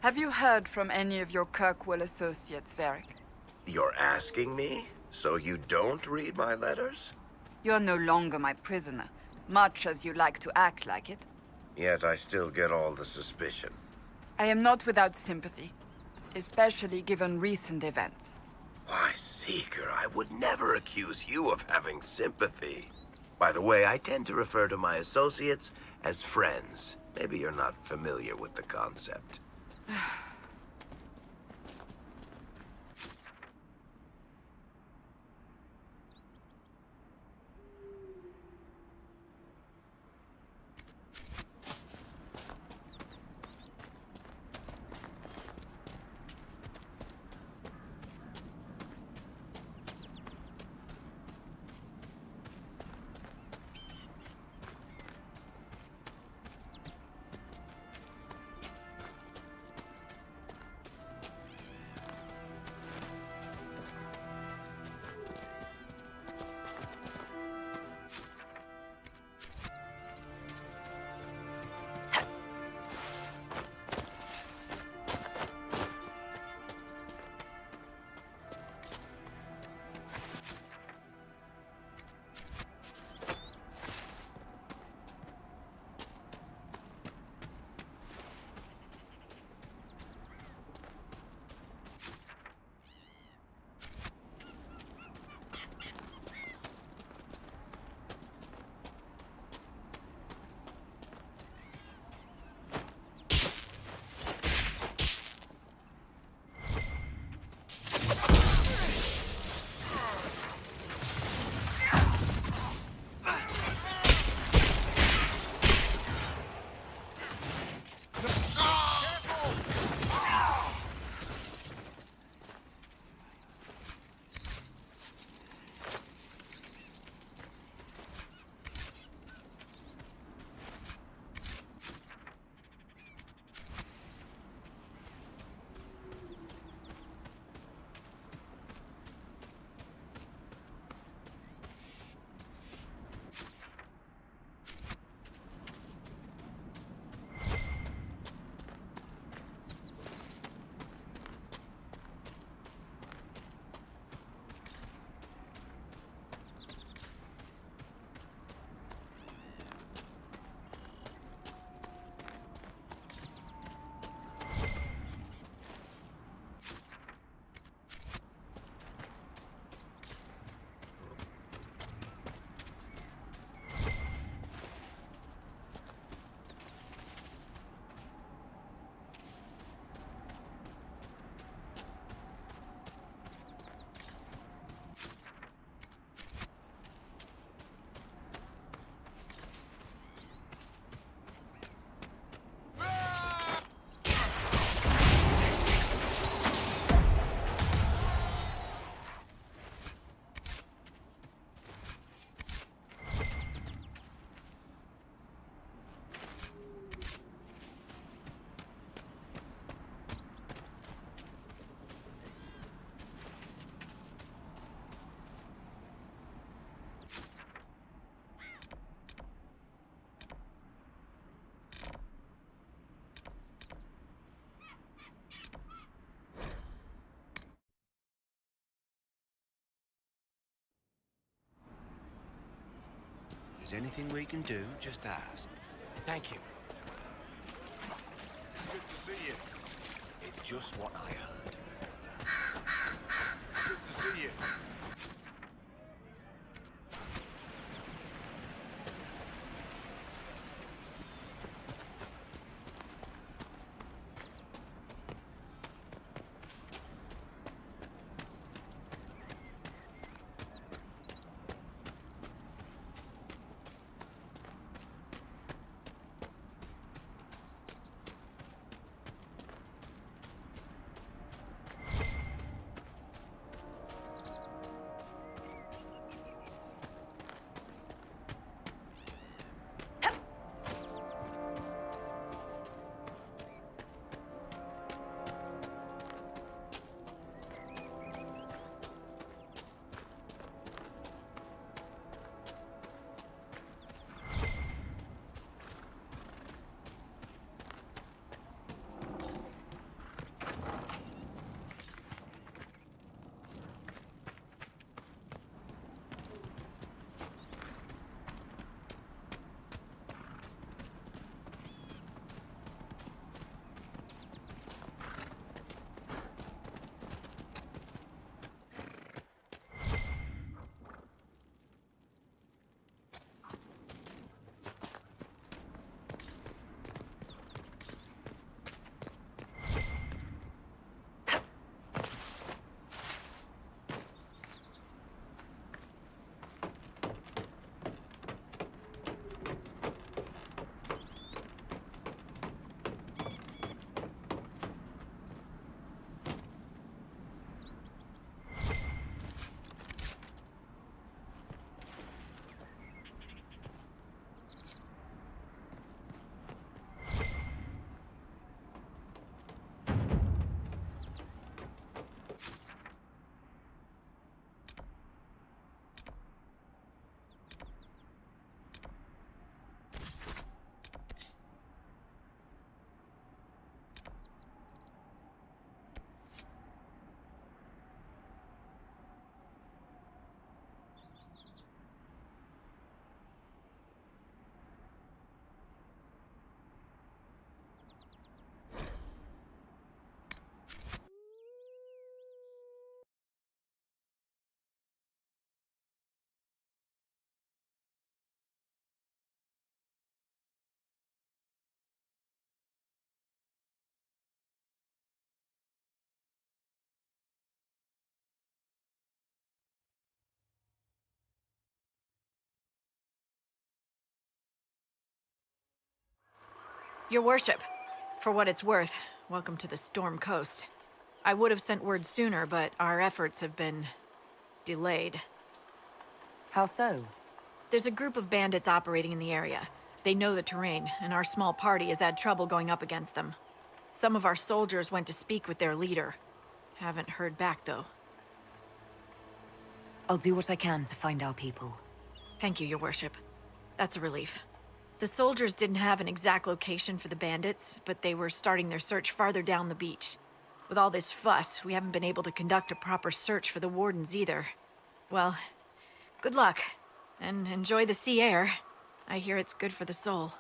Have you heard from any of your Kirkwall associates, Varric? You're asking me? So you don't read my letters? You're no longer my prisoner, much as you like to act like it. Yet I still get all the suspicion. I am not without sympathy, especially given recent events. Why, Seeker, I would never accuse you of having sympathy. By the way, I tend to refer to my associates as friends. Maybe you're not familiar with the concept. Is anything we can do? Just ask. Thank you. Good to see you. It's just what I heard. Good to see you. Your worship, for what it's worth, welcome to the Storm Coast. I would have sent word sooner, but our efforts have been delayed. How so? There's a group of bandits operating in the area. They know the terrain, and our small party has had trouble going up against them. Some of our soldiers went to speak with their leader. Haven't heard back, though. I'll do what I can to find our people. Thank you, Your Worship. That's a relief. The soldiers didn't have an exact location for the bandits, but they were starting their search farther down the beach. With all this fuss, we haven't been able to conduct a proper search for the Wardens either. Well, good luck, and enjoy the sea air. I hear it's good for the soul.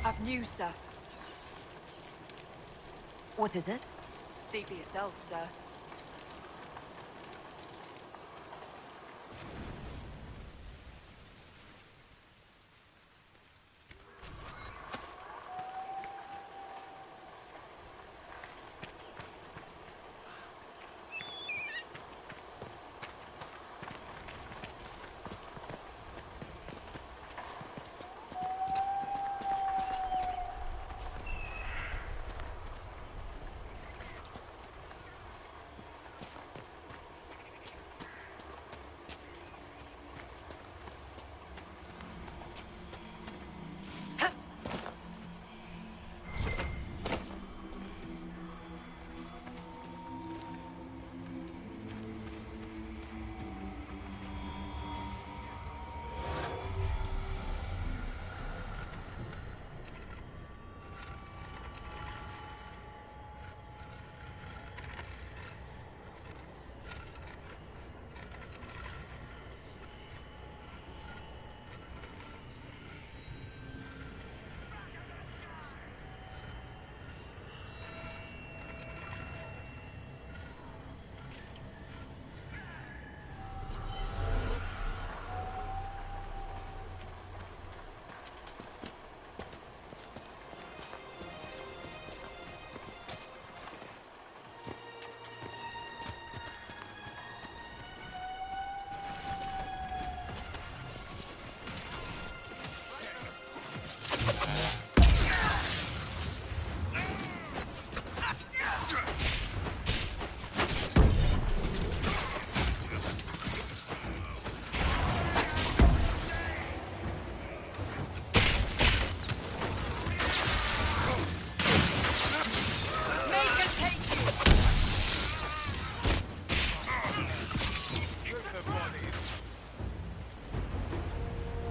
I've news, sir. What is it? See for yourself, sir.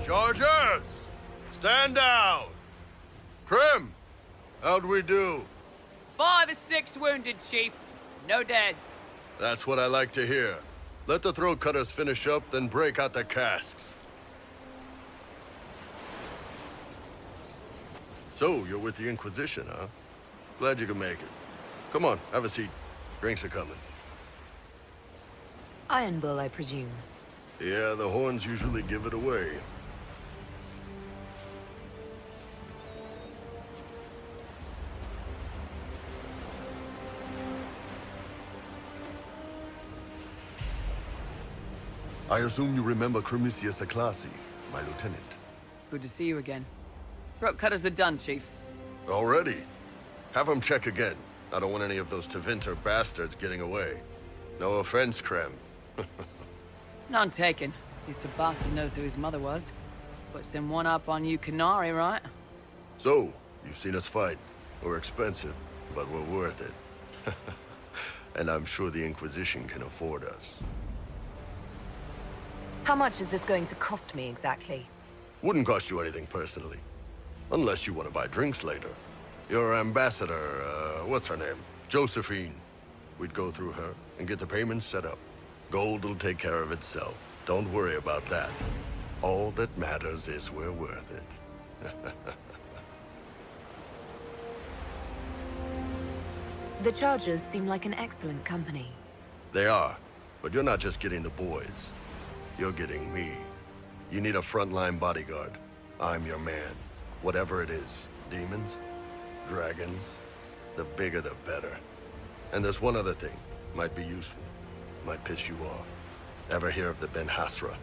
Chargers! Stand down! Krim! How'd we do? 5 or 6 wounded, Chief. No dead. That's what I like to hear. Let the throat cutters finish up, then break out the casks. So, you're with the Inquisition, huh? Glad you could make it. Come on, have a seat. Drinks are coming. Iron Bull, I presume. Yeah, the horns usually give it away. I assume you remember Cremisius Aclassi, my lieutenant. Good to see you again. Throat cutters are done, Chief. Already? Have them check again. I don't want any of those Tevinter bastards getting away. No offense, Krem. None taken. At least a bastard knows who his mother was. Puts him one up on you Canary, right? So, you've seen us fight. We're expensive, but we're worth it. And I'm sure the Inquisition can afford us. How much is this going to cost me exactly? Wouldn't cost you anything personally. Unless you want to buy drinks later. Your ambassador, what's her name? Josephine. We'd go through her and get the payments set up. Gold will take care of itself. Don't worry about that. All that matters is we're worth it. The Chargers seem like an excellent company. They are, but you're not just getting the boys. You're getting me. You need a frontline bodyguard. I'm your man. Whatever it is. Demons? Dragons? The bigger the better. And there's one other thing. Might be useful. Might piss you off. Ever hear of the Ben Hasra?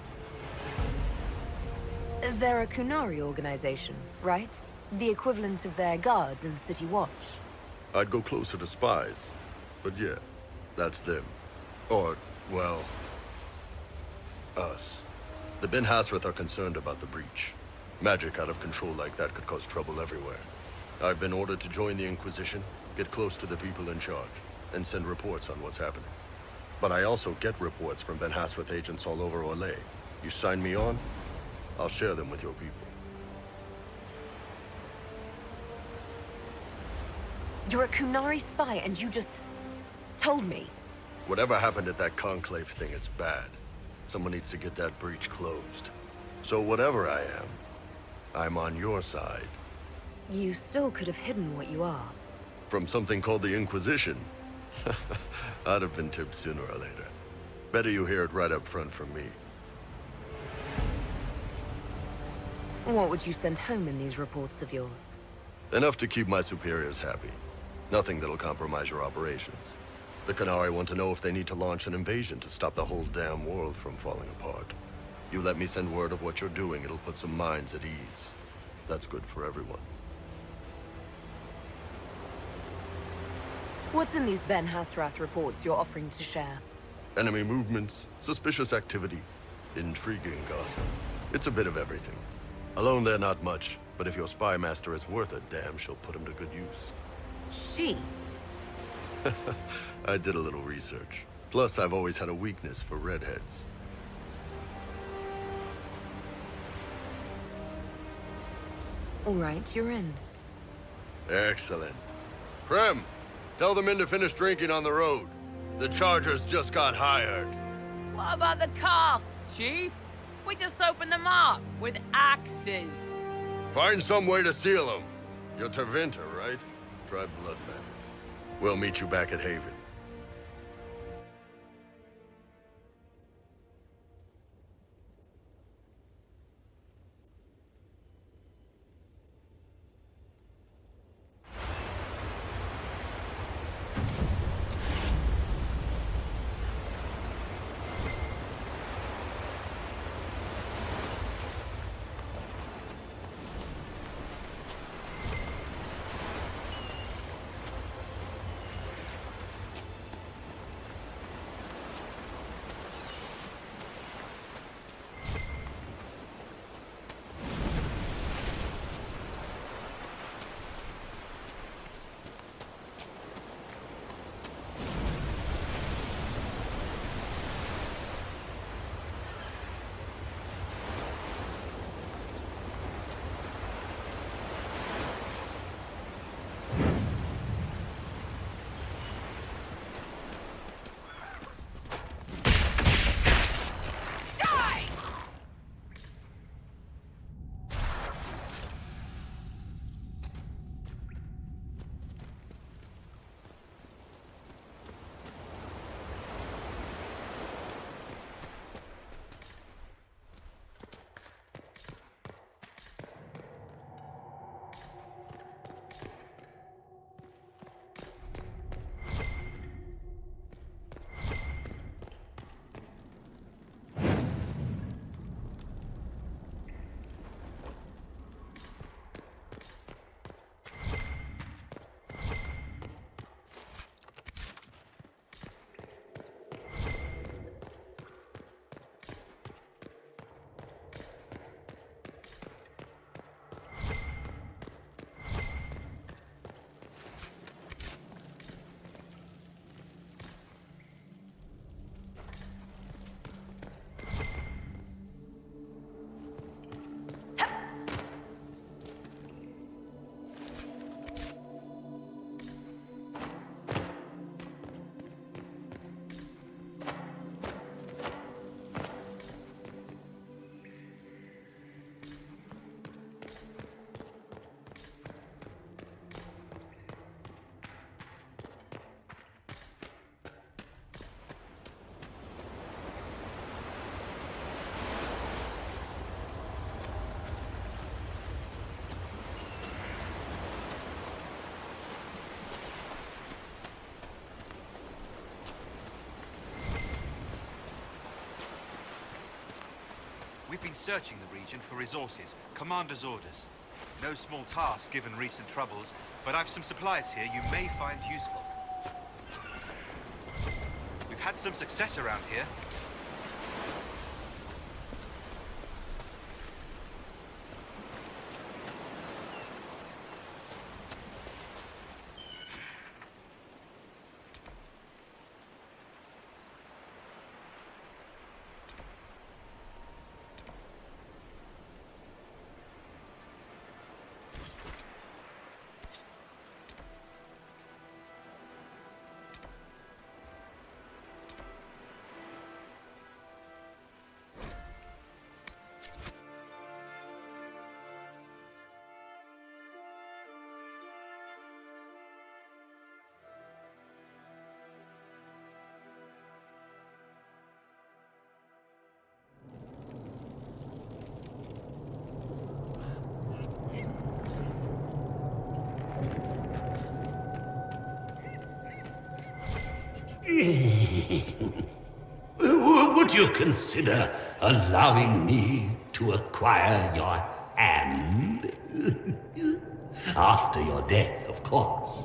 They're a Kunari organization, right? The equivalent of their guards in City Watch. I'd go closer to spies. But yeah, that's them. Or, well, us. The Ben Hasrath are concerned about the breach. Magic out of control like that could cause trouble everywhere. I've been ordered to join the Inquisition, get close to the people in charge, and send reports on what's happening. But I also get reports from Ben Hasrath agents all over Orlais. You sign me on, I'll share them with your people. You're a Kunari spy and you just told me. Whatever happened at that conclave thing, it's bad. Someone needs to get that breach closed. So whatever I am, I'm on your side. You still could have hidden what you are. From something called the Inquisition? I'd have been tipped sooner or later. Better you hear it right up front from me. What would you send home in these reports of yours? Enough to keep my superiors happy. Nothing that'll compromise your operations. The Qunari want to know if they need to launch an invasion to stop the whole damn world from falling apart. You let me send word of what you're doing, it'll put some minds at ease. That's good for everyone. What's in these Ben Hasrath reports you're offering to share? Enemy movements, suspicious activity, intriguing gossip. It's a bit of everything. Alone they're not much, but if your spy master is worth a damn, she'll put him to good use. She? I did a little research. Plus, I've always had a weakness for redheads. All right, you're in. Excellent. Prem, tell the men to finish drinking on the road. The Chargers just got hired. What about the casks, Chief? We just opened them up with axes. Find some way to seal them. You're Tervinter, right? Try Bloodman. We'll meet you back at Haven. We've been searching the region for resources, commander's orders. No small task given recent troubles, but I've some supplies here you may find useful. We've had some success around here. Would you consider allowing me to acquire your hand? After your death, of course.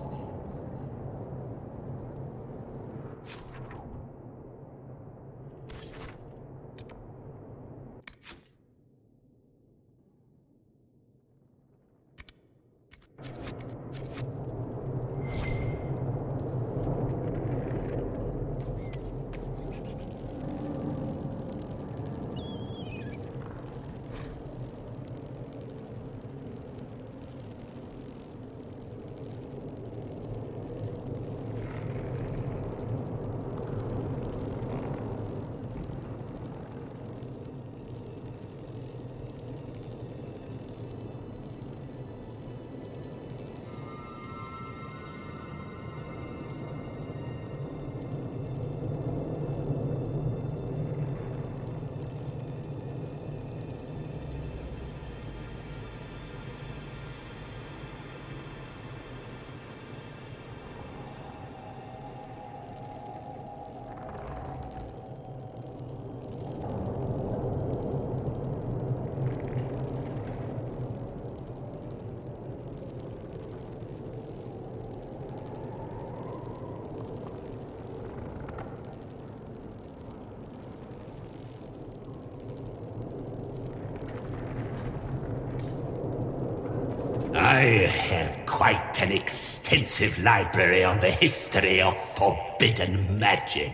I have quite an extensive library on the history of forbidden magic.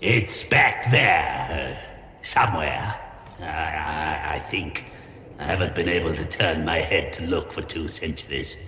It's back there, somewhere. I think. I haven't been able to turn my head to look for 2 centuries.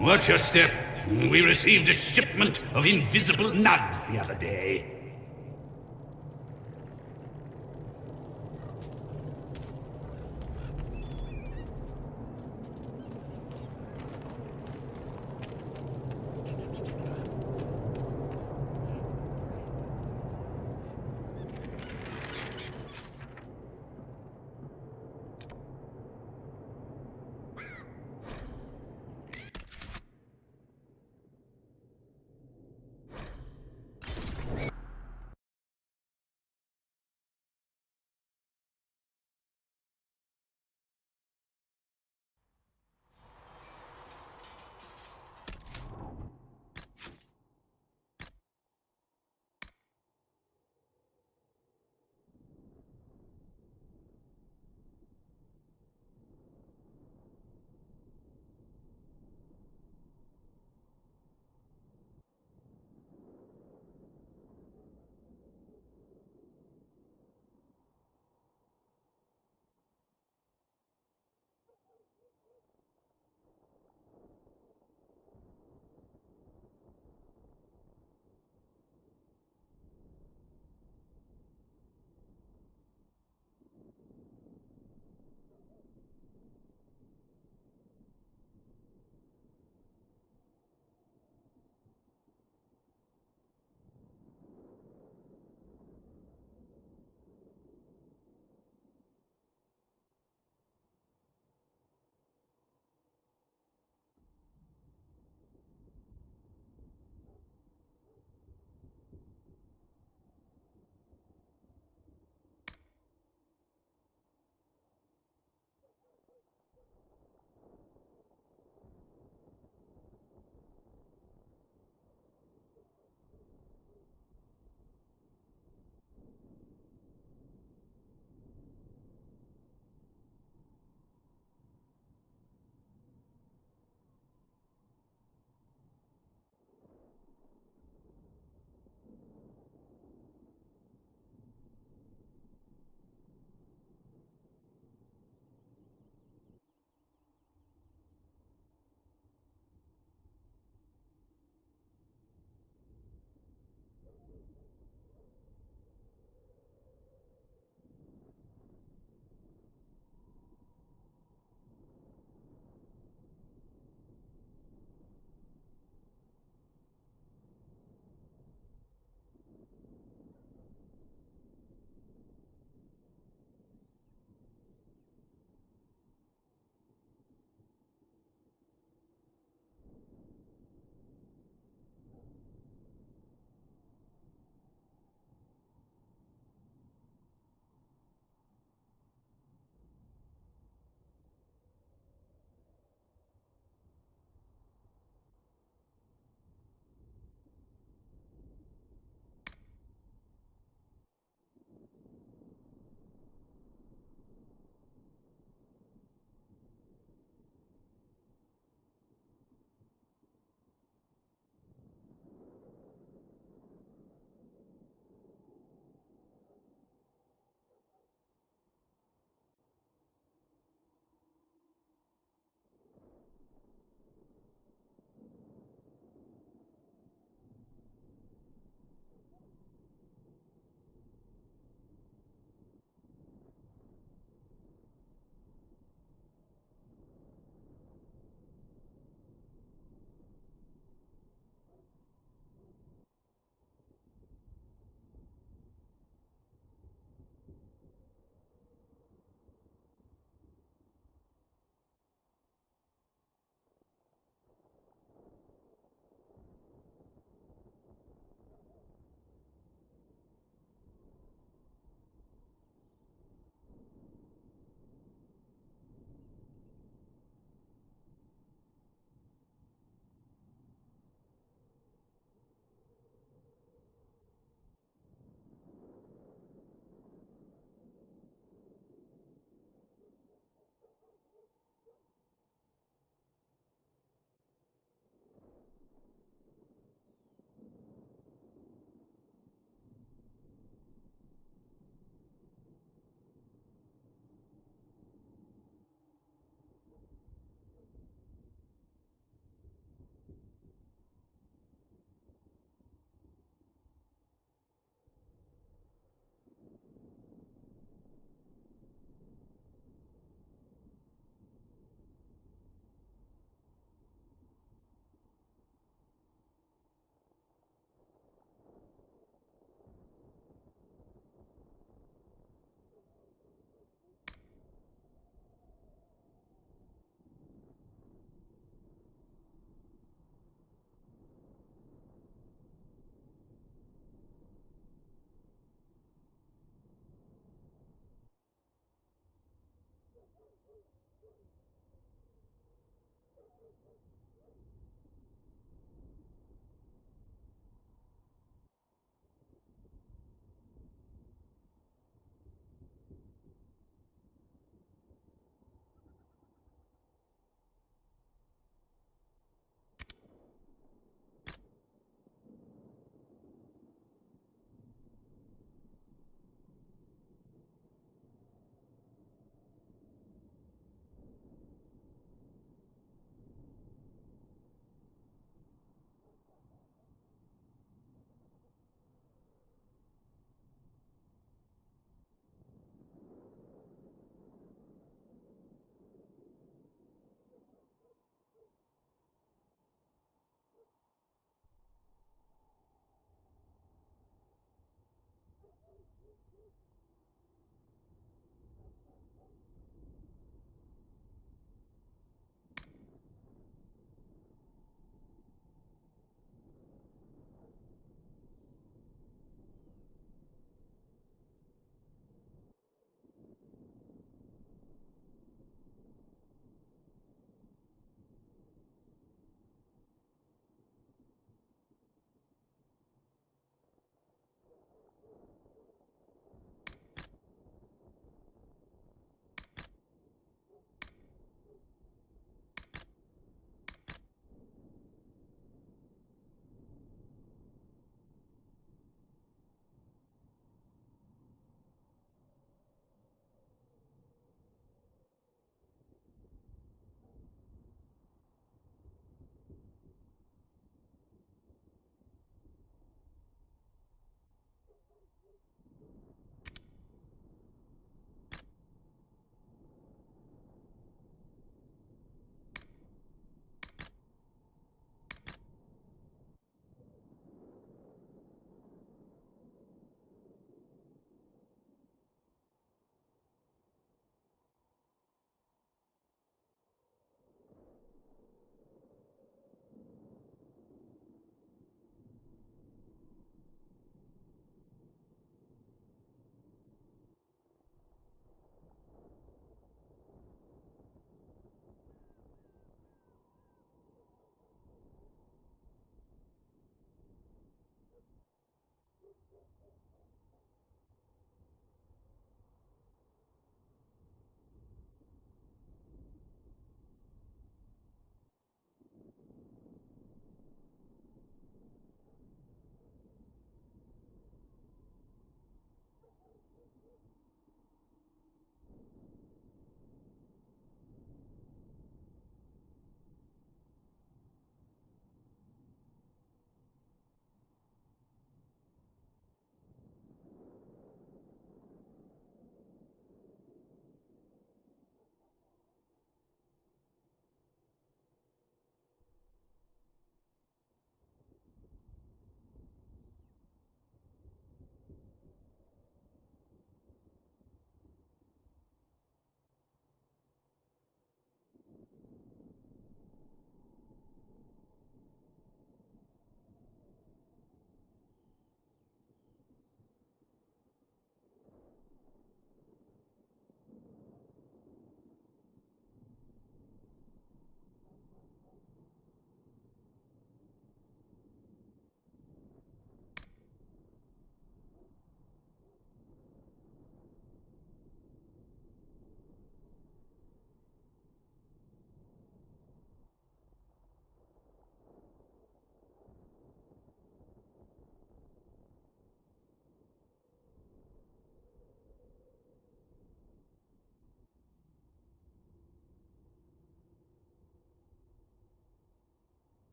Watch your step. We received a shipment of invisible nugs the other day.